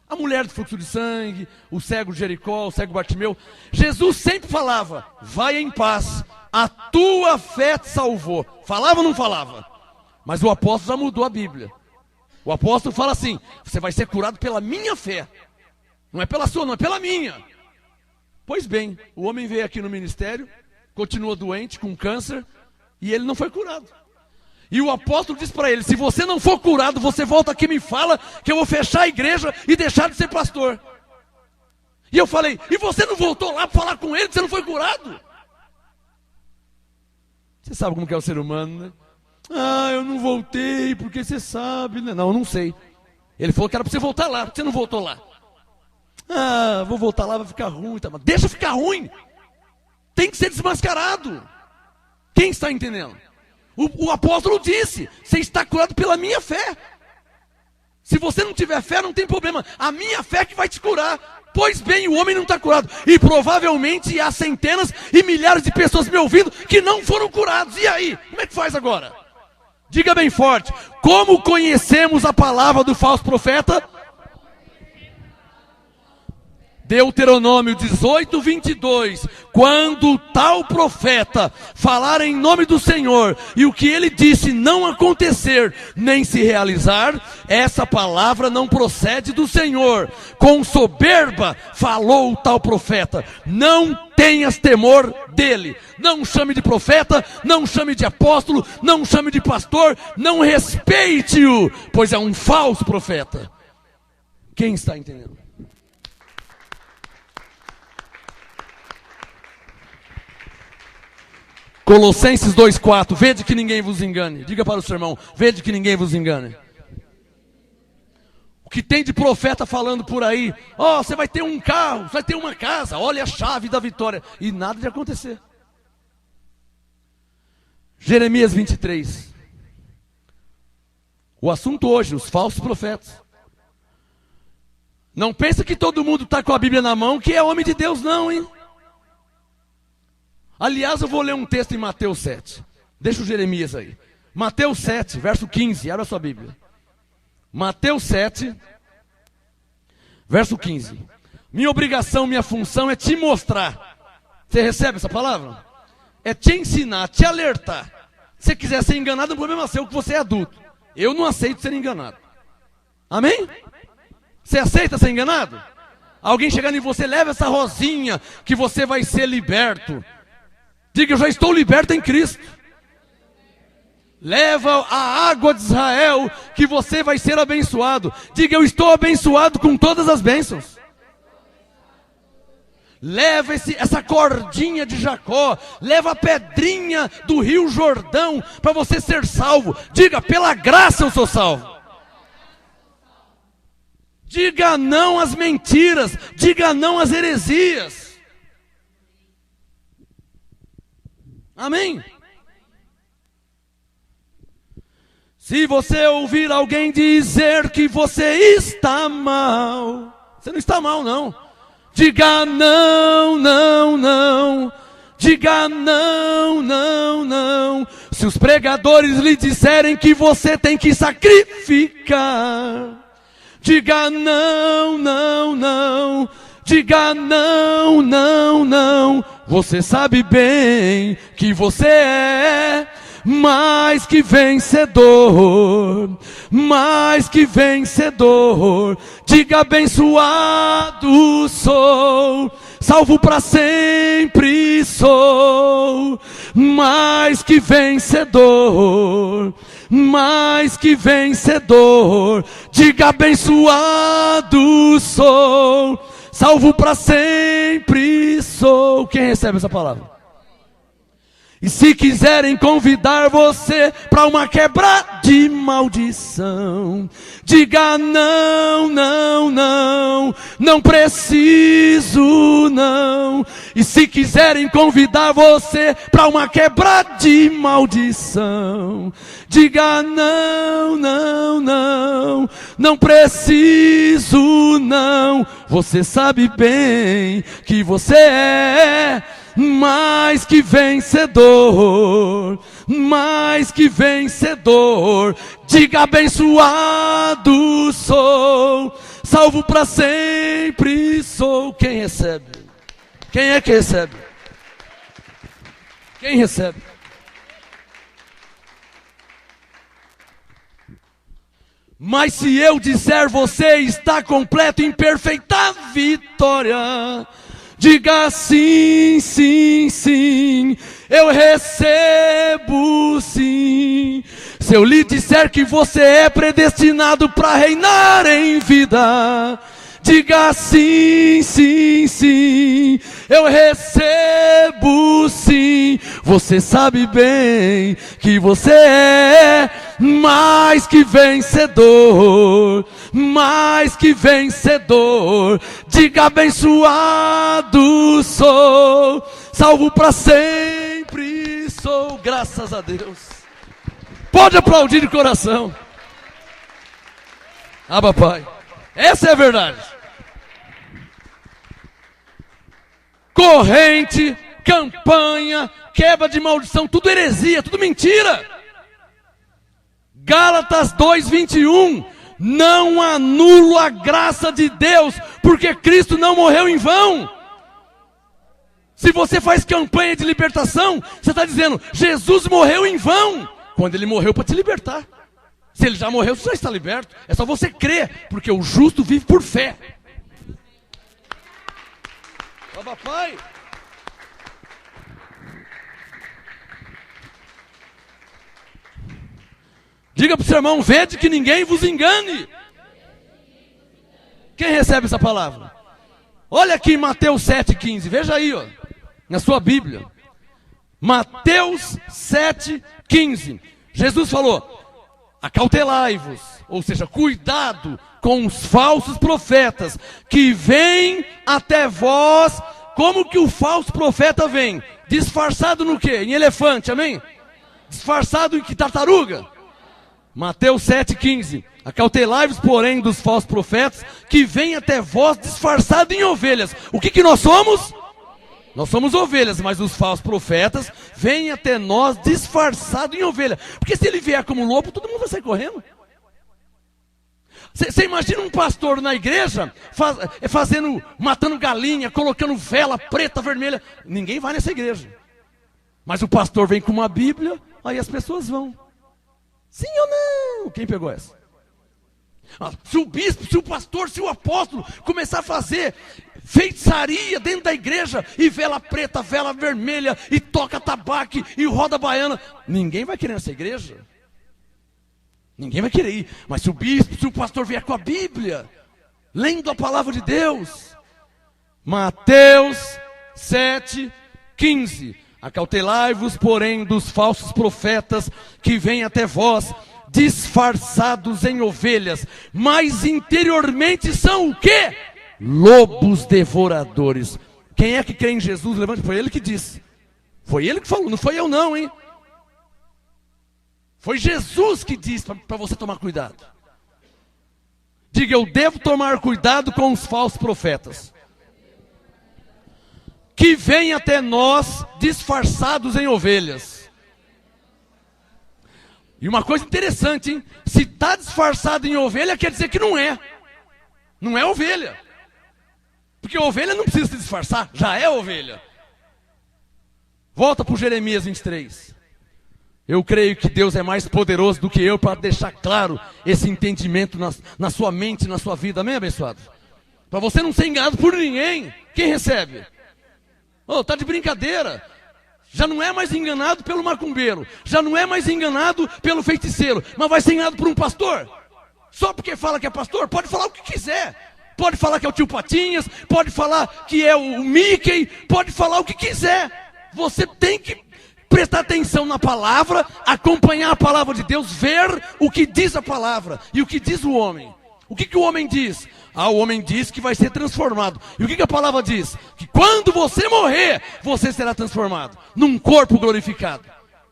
C: a mulher do fluxo de sangue, o cego de Jericó, o cego Bartimeu. Jesus sempre falava, vai em paz, a tua fé te salvou. Falava ou não falava? Mas o apóstolo já mudou a Bíblia. O apóstolo fala assim, você vai ser curado pela minha fé. Não é pela sua, não é pela minha. Pois bem, o homem veio aqui no ministério, continua doente, com câncer, e ele não foi curado. E o apóstolo diz para ele, se você não for curado, você volta aqui e me fala que eu vou fechar a igreja e deixar de ser pastor. E eu falei, e você não voltou lá para falar com ele que você não foi curado? Você sabe como que é o ser humano, né? Ah, eu não voltei, porque você sabe, né? Não, eu não sei. Ele falou que era para você voltar lá, porque você não voltou lá. Ah, vou voltar lá, vai ficar ruim. Tá? Mas deixa ficar ruim. Tem que ser desmascarado. Quem está entendendo? O apóstolo disse, você está curado pela minha fé. Se você não tiver fé, não tem problema. A minha fé que vai te curar. Pois bem, o homem não está curado. E provavelmente há centenas e milhares de pessoas me ouvindo que não foram curados. E aí? Como é que faz agora? Diga bem forte. Como conhecemos a palavra do falso profeta? Deuteronômio 18, 22. Quando tal profeta falar em nome do Senhor e o que ele disse não acontecer nem se realizar, essa palavra não procede do Senhor. Com soberba falou tal profeta. Não tenhas temor dele. Não chame de profeta, não chame de apóstolo, não chame de pastor, não respeite-o, pois é um falso profeta. Quem está entendendo? Colossenses 2,4, vede que ninguém vos engane. Diga para o seu irmão, vede que ninguém vos engane. O que tem de profeta falando por aí, ó, você vai ter um carro, você vai ter uma casa, olha a chave da vitória. E nada de acontecer. Jeremias 23. O assunto hoje, os falsos profetas. Não pensa que todo mundo está com a Bíblia na mão, que é homem de Deus não, hein? Aliás, eu vou ler um texto em Mateus 7. Deixa o Jeremias aí. Mateus 7, verso 15. Abra a sua Bíblia. Mateus 7, verso 15. Minha obrigação, minha função é te mostrar. Você recebe essa palavra? É te ensinar, te alertar. Se você quiser ser enganado, não é problema seu, que você é adulto. Eu não aceito ser enganado. Amém? Você aceita ser enganado? Alguém chegando em você, leva essa rosinha, que você vai ser liberto. Diga, eu já estou liberto em Cristo. Leva a água de Israel, que você vai ser abençoado. Diga, eu estou abençoado com todas as bênçãos. Leva essa cordinha de Jacó. Leva a pedrinha do rio Jordão, para você ser salvo. Diga, pela graça eu sou salvo. Diga não às mentiras. Diga não às heresias. Amém? Se você ouvir alguém dizer que você está mal, você não está mal não. Diga não, não, não. Diga não, não, não. Se os pregadores lhe disserem que você tem que sacrificar, diga não, não, não. Diga não, não, não. Você sabe bem que você é mais que vencedor, mais que vencedor. Diga abençoado sou, salvo para sempre sou, mais que vencedor, mais que vencedor. Diga abençoado sou, salvo para sempre sou. Quem recebe essa palavra? E se quiserem convidar você para uma quebra de maldição, diga não, não, não, não preciso não. E se quiserem convidar você para uma quebra de maldição, diga não, não, não, não preciso não. Você sabe bem que você é mais que vencedor, mais que vencedor. Diga abençoado sou, salvo para sempre sou. Quem recebe? Quem é que recebe? Quem recebe? Mas se eu disser você está completo em perfeita vitória, diga sim, sim, sim, eu recebo sim. Se eu lhe disser que você é predestinado para reinar em vida, diga sim, sim, sim, eu recebo sim. Você sabe bem que você é mais que vencedor, mais que vencedor. Diga abençoado sou, salvo para sempre sou. Graças a Deus. Pode aplaudir de coração. Papai. Essa é a verdade. Corrente, campanha, quebra de maldição, tudo heresia, tudo mentira. Gálatas 2:21, não anulo a graça de Deus, porque Cristo não morreu em vão. Se você faz campanha de libertação, você está dizendo, Jesus morreu em vão, quando ele morreu para te libertar. Se ele já morreu, você já está liberto. É só você crer, porque o justo vive por fé. Ó, papai. Diga para o seu irmão, vede que ninguém vos engane. Quem recebe essa palavra? Olha aqui em Mateus 7,15, veja aí, ó, na sua Bíblia. Mateus 7,15. Jesus falou, acautelai-vos, ou seja, cuidado com os falsos profetas, que vêm até vós. Como que o falso profeta vem? Disfarçado no quê? Em elefante, amém? Disfarçado em que tartaruga? Mateus 7,15. Acautelai-vos, porém, dos falsos profetas, que vêm até vós disfarçado em ovelhas. O que nós somos? Nós somos ovelhas, mas os falsos profetas vêm até nós disfarçado em ovelha. Porque se ele vier como lobo, todo mundo vai sair correndo. Você imagina um pastor na igreja, matando galinha, colocando vela preta, vermelha. Ninguém vai nessa igreja. Mas o pastor vem com uma Bíblia, aí as pessoas vão. Sim ou não? Quem pegou essa? Se o bispo, se o pastor, se o apóstolo começar a fazer feitiçaria dentro da igreja, e vela preta, vela vermelha, e toca tabaque, e roda baiana, ninguém vai querer nessa igreja. Ninguém vai querer ir. Mas se o bispo, se o pastor vier com a Bíblia, lendo a palavra de Deus, Mateus 7,15. Acautelai-vos, porém, dos falsos profetas, que vêm até vós, disfarçados em ovelhas, mas interiormente são o quê? Lobos devoradores. Quem é que crê em Jesus? Levante, foi ele que disse. Foi ele que falou, não foi eu não, hein? Foi Jesus que disse para você tomar cuidado. Diga, eu devo tomar cuidado com os falsos profetas, que vêm até nós disfarçados em ovelhas. E uma coisa interessante, hein? Se está disfarçado em ovelha, quer dizer que não é. Não é ovelha. Porque ovelha não precisa se disfarçar, já é ovelha. Volta para o Jeremias 23. Eu creio que Deus é mais poderoso do que eu para deixar claro esse entendimento na sua mente, na sua vida. Amém, abençoado? Para você não ser enganado por ninguém. Quem recebe? Tá de brincadeira. Já não é mais enganado pelo macumbeiro, já não é mais enganado pelo feiticeiro, mas vai ser enganado por um pastor? Só porque fala que é pastor? Pode falar o que quiser. Pode falar que é o tio Patinhas, pode falar que é o Mickey, pode falar o que quiser. Você tem que prestar atenção na palavra, acompanhar a palavra de Deus, ver o que diz a palavra e o que diz o homem. O que o homem diz? O homem diz que vai ser transformado. E o que a palavra diz? Que quando você morrer, você será transformado num corpo glorificado,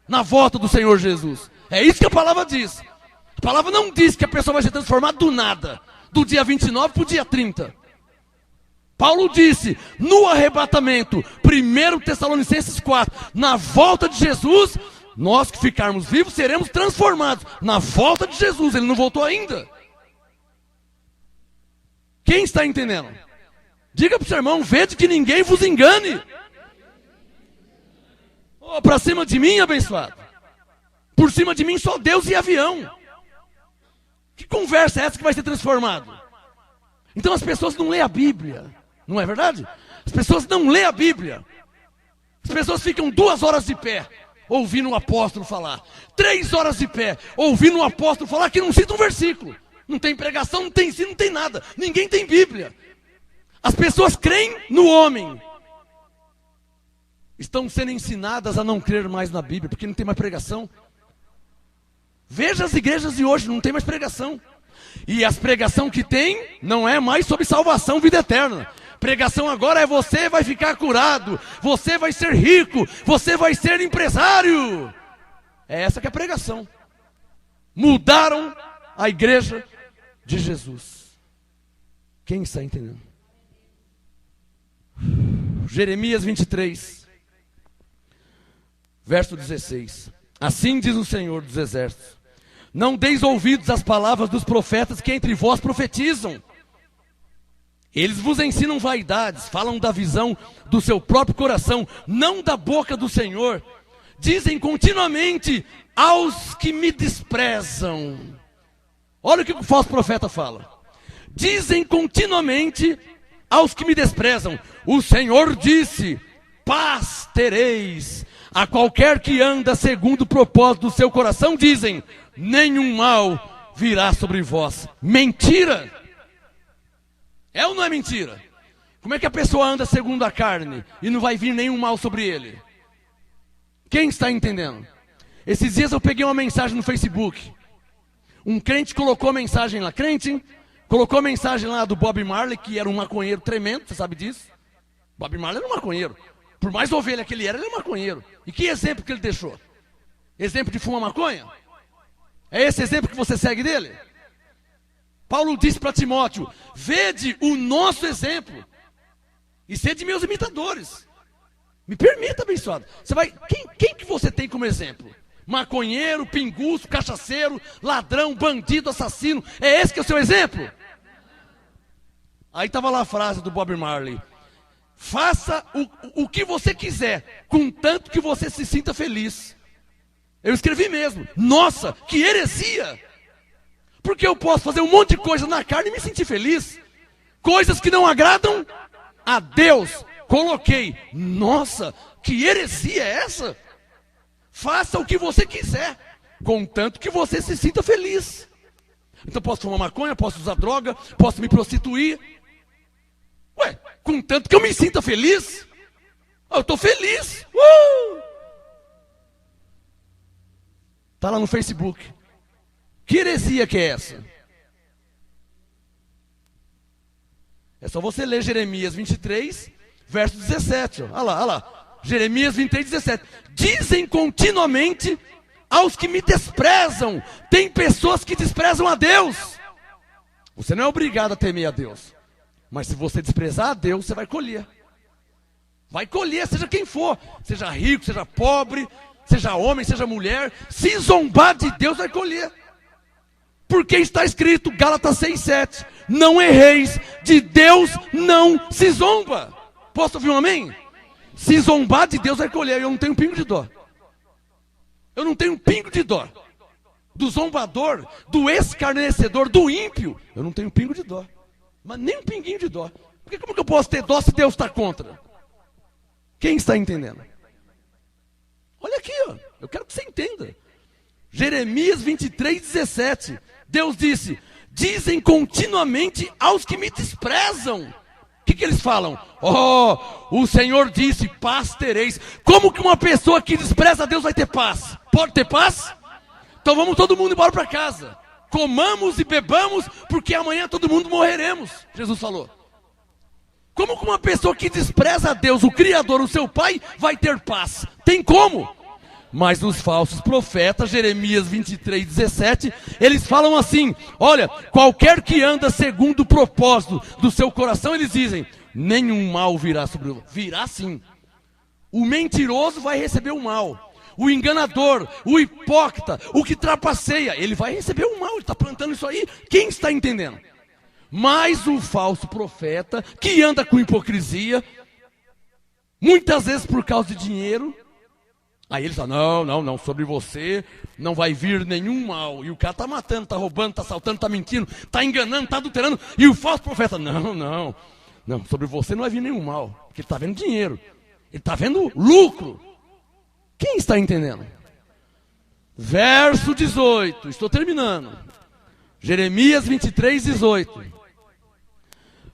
C: na volta do Senhor Jesus. É isso que a palavra diz. A palavra não diz que a pessoa vai ser transformada do nada, do dia 29 para o dia 30. Paulo disse, no arrebatamento, 1 Tessalonicenses 4, na volta de Jesus, nós que ficarmos vivos seremos transformados. Na volta de Jesus, ele não voltou ainda. Quem está entendendo? Diga para o seu irmão, vede que ninguém vos engane. Para cima de mim, abençoado. Por cima de mim só Deus e avião. Que conversa é essa que vai ser transformado? Então as pessoas não lêem a Bíblia. Não é verdade? As pessoas não lêem a Bíblia. As pessoas ficam 2 horas de pé, ouvindo o apóstolo falar. 3 horas de pé, ouvindo o apóstolo falar que não cita um versículo. Não tem pregação, não tem ensino, não tem nada. Ninguém tem Bíblia. As pessoas creem no homem. Estão sendo ensinadas a não crer mais na Bíblia, porque não tem mais pregação. Veja as igrejas de hoje, não tem mais pregação. E as pregação que tem, não é mais sobre salvação, vida eterna. Pregação agora é você vai ficar curado, você vai ser rico, você vai ser empresário. É essa que é a pregação. Mudaram a igreja de Jesus. Quem está entendendo? Jeremias 23, verso 16. Assim diz o Senhor dos Exércitos: não deis ouvidos às palavras dos profetas que entre vós profetizam. Eles vos ensinam vaidades, falam da visão do seu próprio coração, não da boca do Senhor. Dizem continuamente aos que me desprezam. Olha o que o falso profeta fala. Dizem continuamente aos que me desprezam: o Senhor disse, paz tereis. A qualquer que anda segundo o propósito do seu coração, dizem, nenhum mal virá sobre vós. Mentira! É ou não é mentira? Como é que a pessoa anda segundo a carne e não vai vir nenhum mal sobre ele? Quem está entendendo? Esses dias eu peguei uma mensagem no Facebook. Um crente colocou a mensagem lá. Crente, colocou a mensagem lá do Bob Marley, que era um maconheiro tremendo, você sabe disso? Bob Marley era um maconheiro. Por mais ovelha que ele era maconheiro. E que exemplo que ele deixou? Exemplo de fumar maconha? É esse exemplo que você segue dele? Paulo disse para Timóteo: vede o nosso exemplo e sede meus imitadores. Me permita, abençoado. Você vai, quem que você tem como exemplo? Maconheiro, pinguço, cachaceiro, ladrão, bandido, assassino. É esse que é o seu exemplo? Aí estava lá a frase do Bob Marley: faça o que você quiser, contanto que você se sinta feliz. Eu escrevi mesmo. Nossa, que heresia! Porque eu posso fazer um monte de coisa na carne e me sentir feliz. Coisas que não agradam a Deus. Coloquei. Nossa, que heresia é essa? Faça o que você quiser, contanto que você se sinta feliz. Então posso fumar maconha, posso usar droga, posso me prostituir. Ué, contanto que eu me sinta feliz. Eu estou feliz. Está lá no Facebook. Que heresia que é essa? É só você ler Jeremias 23, verso 17. Olha lá, olha lá. Jeremias 23, 17. Dizem continuamente aos que me desprezam. Tem pessoas que desprezam a Deus. Você não é obrigado a temer a Deus. Mas se você desprezar a Deus, você vai colher. Vai colher, seja quem for. Seja rico, seja pobre, seja homem, seja mulher. Se zombar de Deus, vai colher. Porque está escrito, Gálatas 6:7, não erreis, de Deus não se zomba. Posso ouvir um amém? Se zombar de Deus vai colher. Eu não tenho um pingo de dó. Eu não tenho um pingo de dó. Do zombador, do escarnecedor, do ímpio. Eu não tenho um pingo de dó. Mas nem um pinguinho de dó. Porque como que eu posso ter dó se Deus está contra? Quem está entendendo? Olha aqui, ó. Eu quero que você entenda. Jeremias 23, 17. Deus disse: dizem continuamente aos que me desprezam. que eles falam? Oh, o Senhor disse, paz tereis. Como que uma pessoa que despreza a Deus vai ter paz? Pode ter paz? Então vamos todo mundo embora para casa. Comamos e bebamos, porque amanhã todo mundo morreremos. Jesus falou. Como que uma pessoa que despreza a Deus, o Criador, o seu Pai, vai ter paz? Tem como? Mas os falsos profetas, Jeremias 23, 17, eles falam assim, olha, qualquer que anda segundo o propósito do seu coração, eles dizem, nenhum mal virá sobre o... Virá sim. O mentiroso vai receber o mal. O enganador, o hipócrita, o que trapaceia, ele vai receber o mal, ele está plantando isso aí. Quem está entendendo? Mas o falso profeta, que anda com hipocrisia, muitas vezes por causa de dinheiro, aí eles falam, não, sobre você não vai vir nenhum mal. E o cara está matando, está roubando, está assaltando, está mentindo, está enganando, está adulterando. E o falso profeta, não, sobre você não vai vir nenhum mal. Porque ele está vendo dinheiro, ele está vendo lucro. Quem está entendendo? Verso 18, estou terminando. Jeremias 23, 18.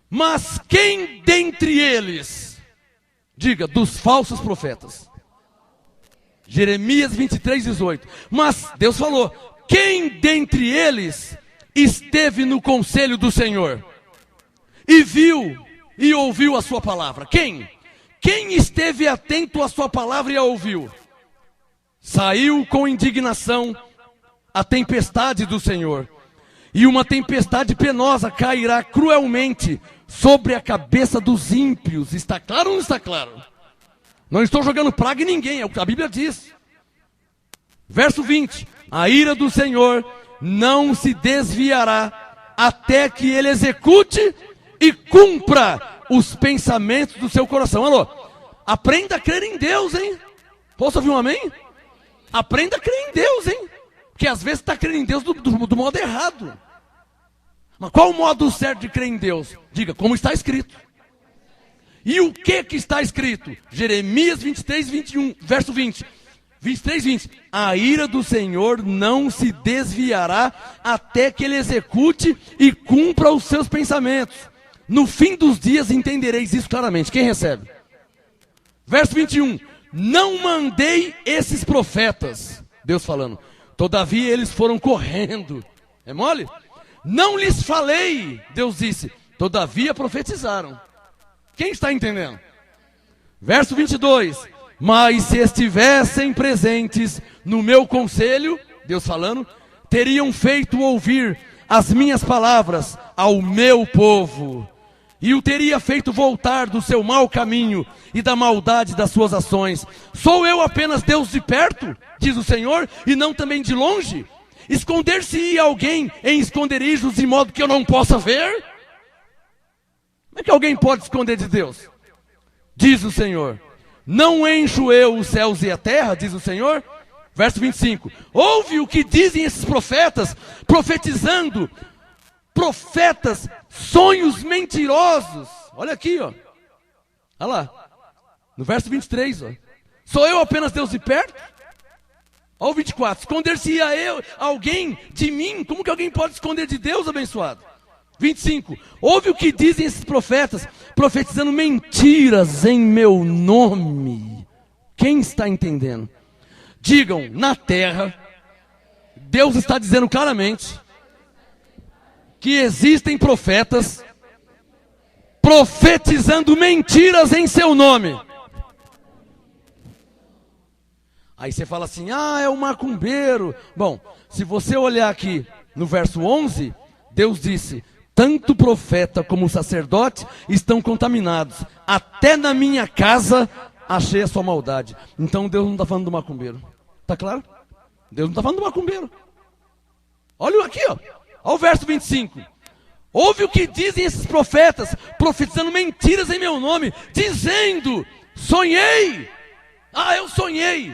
C: Mas quem dentre eles, diga, dos falsos profetas, Jeremias 23, 18. Mas Deus falou, quem dentre eles esteve no conselho do Senhor e viu e ouviu a sua palavra? Quem? Quem esteve atento à sua palavra e a ouviu? Saiu com indignação a tempestade do Senhor, e uma tempestade penosa cairá cruelmente sobre a cabeça dos ímpios. Está claro ou não está claro? Não estou jogando praga em ninguém, é o que a Bíblia diz. Verso 20. A ira do Senhor não se desviará até que ele execute e cumpra os pensamentos do seu coração. Alô, aprenda a crer em Deus, hein? Posso ouvir um amém? Aprenda a crer em Deus, hein? Porque às vezes está crendo em Deus do modo errado. Mas qual o modo certo de crer em Deus? Diga, como está escrito. E o que está escrito? Jeremias 23, 21, verso 20. 23, 20. A ira do Senhor não se desviará até que ele execute e cumpra os seus pensamentos. No fim dos dias entendereis isso claramente. Quem recebe? Verso 21. Não mandei esses profetas, Deus falando, todavia eles foram correndo. É mole? Não lhes falei, Deus disse, todavia profetizaram. Quem está entendendo? Verso 22. Mas se estivessem presentes no meu conselho, Deus falando, teriam feito ouvir as minhas palavras ao meu povo, e o teria feito voltar do seu mau caminho e da maldade das suas ações. Sou eu apenas Deus de perto, diz o Senhor, e não também de longe? Esconder-se-ia alguém em esconderijos de modo que eu não possa ver? Como é que alguém pode esconder de Deus? Diz o Senhor. Não encho eu os céus e a terra, diz o Senhor. Verso 25. Ouve o que dizem esses profetas, profetizando, profetas, sonhos mentirosos. Olha aqui, ó. Olha lá. No verso 23, ó. Sou eu apenas Deus de perto? Olha o 24. Esconder-se-ia eu, alguém de mim? Como que alguém pode esconder de Deus, abençoado? 25. Ouve o que dizem esses profetas, profetizando mentiras em meu nome. Quem está entendendo? Digam, na terra, Deus está dizendo claramente que existem profetas profetizando mentiras em seu nome. Aí você fala assim, é o macumbeiro. Bom, se você olhar aqui no verso 11, Deus disse, tanto o profeta como o sacerdote estão contaminados. Até na minha casa achei a sua maldade. Então Deus não está falando do macumbeiro. Está claro? Deus não está falando do macumbeiro. Olha aqui, ó. Olha o verso 25. Ouve o que dizem esses profetas, profetizando mentiras em meu nome, dizendo, sonhei. Eu sonhei.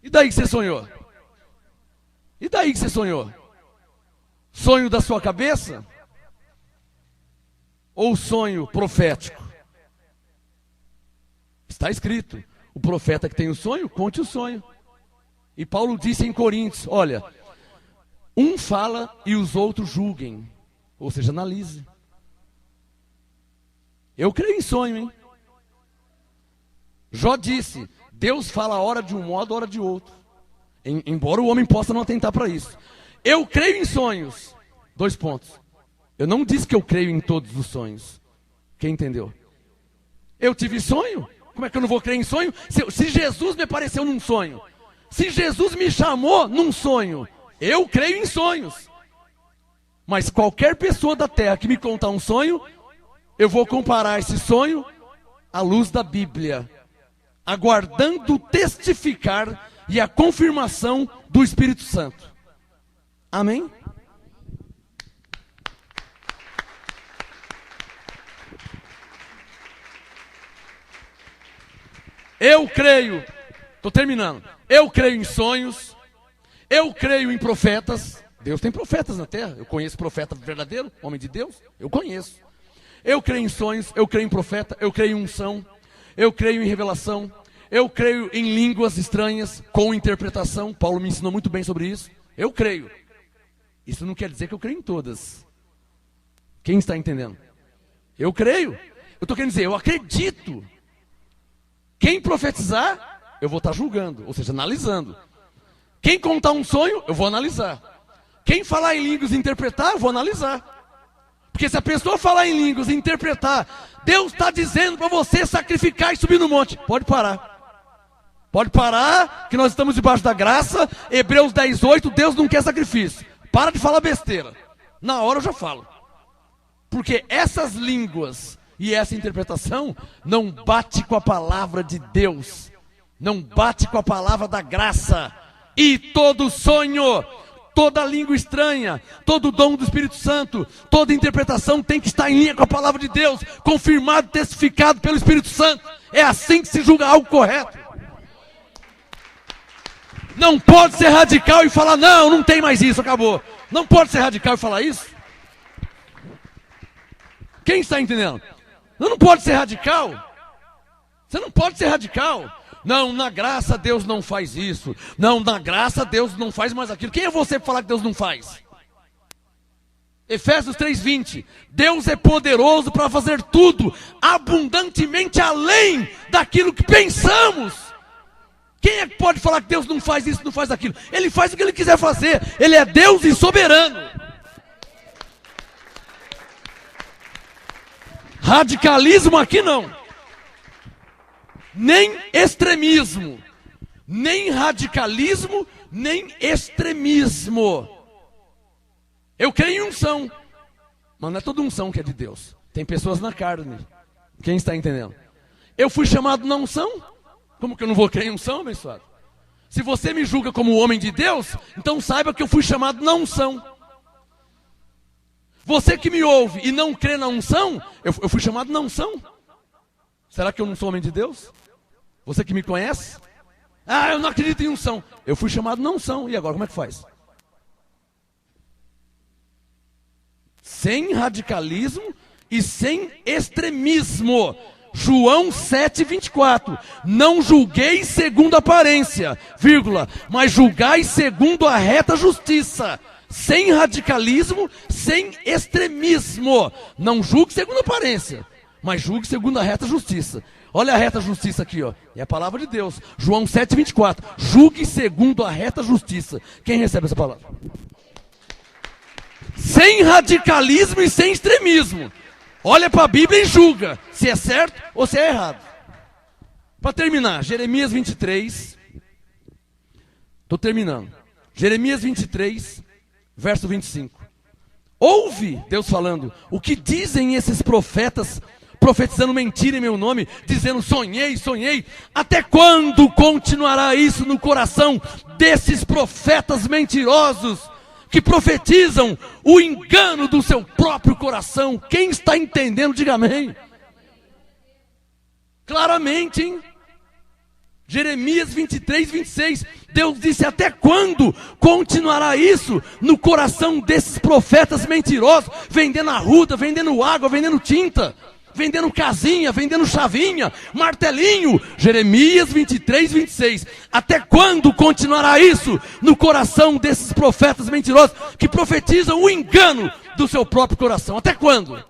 C: E daí que você sonhou? E daí que você sonhou? Sonho da sua cabeça? Ou sonho profético? Está escrito, o profeta que tem o sonho, conte o sonho. E Paulo disse em Coríntios, olha, um fala e os outros julguem, ou seja, analise. Eu creio em sonho, hein? Jó disse, Deus fala a hora de um modo, a hora de outro. Embora o homem possa não atentar para isso. Eu creio em sonhos. 2 pontos. Eu não disse que eu creio em todos os sonhos. Quem entendeu? Eu tive sonho? Como é que eu não vou crer em sonho? Se Jesus me apareceu num sonho, se Jesus me chamou num sonho, eu creio em sonhos. Mas qualquer pessoa da terra que me contar um sonho, eu vou comparar esse sonho à luz da Bíblia, aguardando testificar e a confirmação do Espírito Santo. Amém? Eu creio, estou terminando, eu creio em sonhos, eu creio em profetas. Deus tem profetas na terra, eu conheço profeta verdadeiro, homem de Deus, eu conheço. Eu creio em sonhos, eu creio em profeta, eu creio em unção, eu creio em revelação, eu creio em línguas estranhas com interpretação. Paulo me ensinou muito bem sobre isso. Eu creio. Isso não quer dizer que eu creio em todas. Quem está entendendo? Eu creio. Eu estou querendo dizer, eu acredito. Quem profetizar, eu vou estar julgando, ou seja, analisando. Quem contar um sonho, eu vou analisar. Quem falar em línguas e interpretar, eu vou analisar. Porque se a pessoa falar em línguas e interpretar, Deus está dizendo para você sacrificar e subir no monte. Pode parar. Pode parar, que nós estamos debaixo da graça. Hebreus 10:8, Deus não quer sacrifício. Para de falar besteira. Na hora eu já falo. Porque essas línguas e essa interpretação não bate com a palavra de Deus. Não bate com a palavra da graça. E todo sonho, toda língua estranha, todo dom do Espírito Santo, toda interpretação tem que estar em linha com a palavra de Deus, confirmado, testificado pelo Espírito Santo. É assim que se julga algo correto. Não pode ser radical e falar, não tem mais isso, acabou. Não pode ser radical e falar isso. Quem está entendendo? Não pode ser radical. Você não pode ser radical. Não, na graça Deus não faz isso. Não, na graça Deus não faz mais aquilo. Quem é você para falar que Deus não faz? Efésios 3:20. Deus é poderoso para fazer tudo abundantemente além daquilo que pensamos. Quem é que pode falar que Deus não faz isso, não faz aquilo? Ele faz o que Ele quiser fazer. Ele é Deus e soberano. Radicalismo aqui não. Nem extremismo. Nem radicalismo, nem extremismo. Eu creio em unção. Mas não é toda unção que é de Deus. Tem pessoas na carne. Quem está entendendo? Eu fui chamado na unção? Como que eu não vou crer em unção, abençoado? Se você me julga como homem de Deus, então saiba que eu fui chamado na unção. Você que me ouve e não crê na unção, eu fui chamado na unção. Será que eu não sou homem de Deus? Você que me conhece? Ah, eu não acredito em unção. Eu fui chamado na unção. E agora, como é que faz? Sem radicalismo e sem extremismo. João 7:24. Não julgueis segundo a aparência, vírgula, mas julgai segundo a reta justiça. Sem radicalismo, sem extremismo. Não julgue segundo a aparência, mas julgue segundo a reta justiça. Olha a reta justiça aqui, ó. É a palavra de Deus. João 7:24. Julgue segundo a reta justiça. Quem recebe essa palavra? Sem radicalismo e sem extremismo. Olha para a Bíblia e julga se é certo ou se é errado. Para terminar, Jeremias 23. Estou terminando. Jeremias 23, verso 25. Ouve, Deus falando, o que dizem esses profetas, profetizando mentira em meu nome, dizendo sonhei, sonhei. Até quando continuará isso no coração desses profetas mentirosos? Que profetizam o engano do seu próprio coração. Quem está entendendo, diga amém. Claramente, hein? Jeremias 23:26. Deus disse, até quando continuará isso no coração desses profetas mentirosos, vendendo arruda, vendendo água, vendendo tinta, vendendo casinha, vendendo chavinha, martelinho. Jeremias 23:26. Até quando continuará isso no coração desses profetas mentirosos que profetizam o engano do seu próprio coração? Até quando?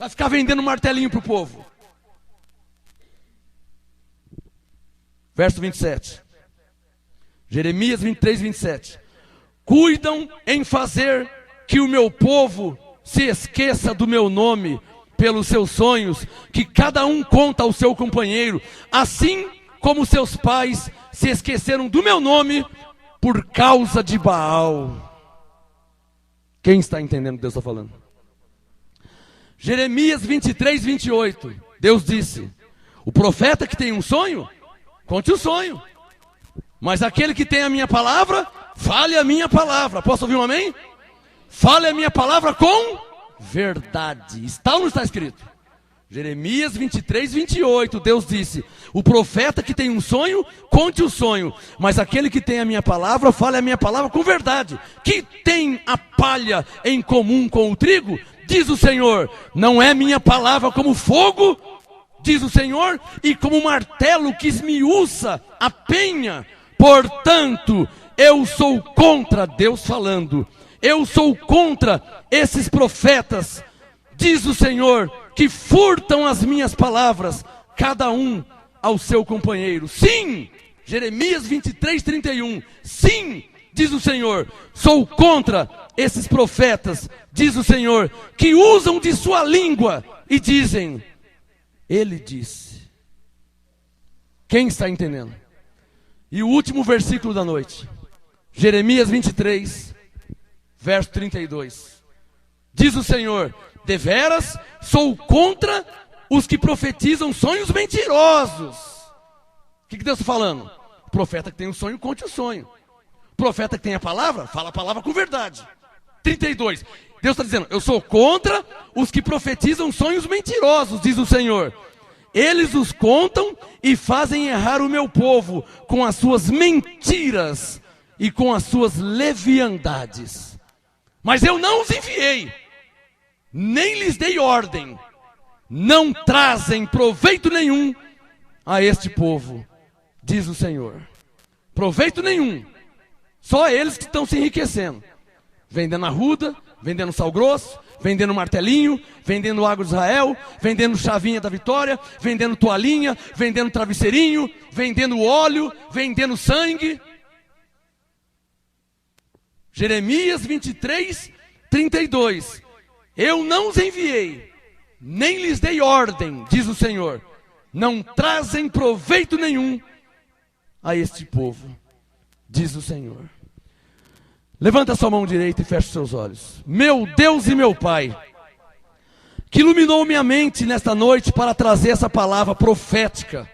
C: Vai ficar vendendo martelinho para o povo. Verso 27. Jeremias 23, 27. Cuidam em fazer que o meu povo se esqueça do meu nome pelos seus sonhos, que cada um conta ao seu companheiro, assim como seus pais se esqueceram do meu nome por causa de Baal. Quem está entendendo o que Deus está falando? Jeremias 23, 28. Deus disse: o profeta que tem um sonho, conte o sonho. Mas aquele que tem a minha palavra, fale a minha palavra. Posso ouvir um amém? Fale a minha palavra com verdade. Está ou não está escrito? Jeremias 23, 28. Deus disse: o profeta que tem um sonho, conte o sonho. Mas aquele que tem a minha palavra, fale a minha palavra com verdade. Que tem a palha em comum com o trigo? Diz o Senhor: não é minha palavra como fogo, diz o Senhor, e como martelo que esmiuça a penha. Portanto, eu sou contra, Deus falando, eu sou contra esses profetas, diz o Senhor, que furtam as minhas palavras, cada um ao seu companheiro. Sim, Jeremias 23, 31, sim, diz o Senhor, sou contra esses profetas, diz o Senhor, que usam de sua língua e dizem, ele disse. Quem está entendendo? E o último versículo da noite, Jeremias 23, verso 32. Diz o Senhor: deveras sou contra os que profetizam sonhos mentirosos. O que Deus está falando? O profeta que tem um sonho, conte o sonho. O profeta que tem a palavra, fala a palavra com verdade. 32. Deus está dizendo: eu sou contra os que profetizam sonhos mentirosos, diz o Senhor. Eles os contam e fazem errar o meu povo com as suas mentiras e com as suas leviandades. Mas eu não os enviei, nem lhes dei ordem. Não trazem proveito nenhum a este povo, diz o Senhor. Proveito nenhum. Só eles que estão se enriquecendo. Vendendo arruda, vendendo sal grosso, vendendo martelinho, vendendo água de Israel, vendendo chavinha da vitória, vendendo toalhinha, vendendo travesseirinho, vendendo óleo, vendendo sangue. Jeremias 23, 32. Eu não os enviei, nem lhes dei ordem, diz o Senhor. Não trazem proveito nenhum a este povo, diz o Senhor. Levanta sua mão direita e feche seus olhos. Meu Deus e meu Pai, que iluminou minha mente nesta noite para trazer essa palavra profética,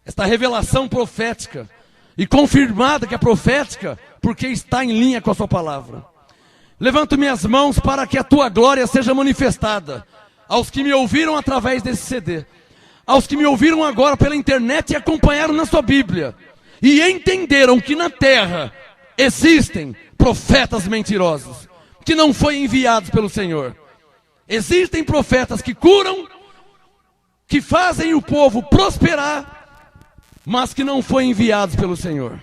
C: esta revelação profética, e confirmada que é profética, porque está em linha com a sua palavra. Levanto minhas mãos para que a tua glória seja manifestada aos que me ouviram através desse CD, aos que me ouviram agora pela internet e acompanharam na sua Bíblia, e entenderam que na terra existem profetas mentirosos, que não foram enviados pelo Senhor. Existem profetas que curam, que fazem o povo prosperar, mas que não foram enviados pelo Senhor.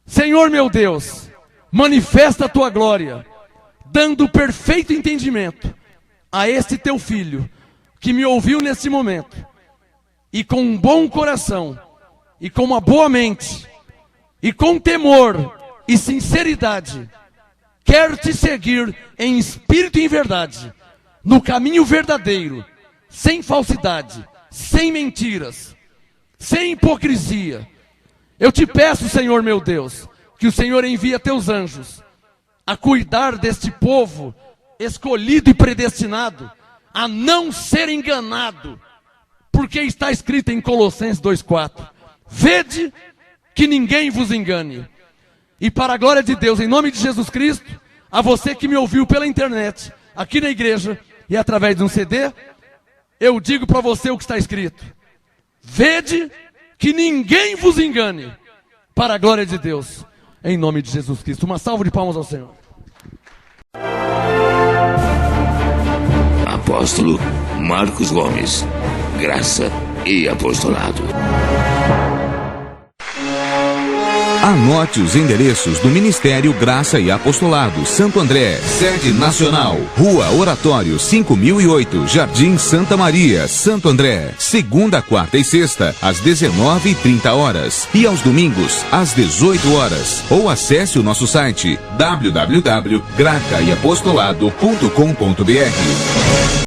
C: Senhor meu Deus, manifesta a tua glória, dando perfeito entendimento a este teu filho, que me ouviu neste momento, e com um bom coração, e com uma boa mente, e com temor e sinceridade, quero te seguir em espírito e em verdade, no caminho verdadeiro, sem falsidade, sem mentiras, sem hipocrisia. Eu te peço, Senhor meu Deus, que o Senhor envie teus anjos a cuidar deste povo escolhido e predestinado a não ser enganado, porque está escrito em Colossenses 2,4: vede que ninguém vos engane. E para a glória de Deus, em nome de Jesus Cristo, a você que me ouviu pela internet, aqui na igreja e através de um CD, eu digo para você o que está escrito: vede que ninguém vos engane, para a glória de Deus, em nome de Jesus Cristo. Uma salva de palmas ao Senhor.
A: Apóstolo Marcos Gomes, graça e apostolado.
B: Anote os endereços do Ministério Graça e Apostolado Santo André, sede nacional, Rua Oratório 5008, Jardim Santa Maria, Santo André. Segunda, quarta e sexta, às 19h30 e aos domingos, às 18 horas. Ou acesse o nosso site www.gracaiapostolado.com.br.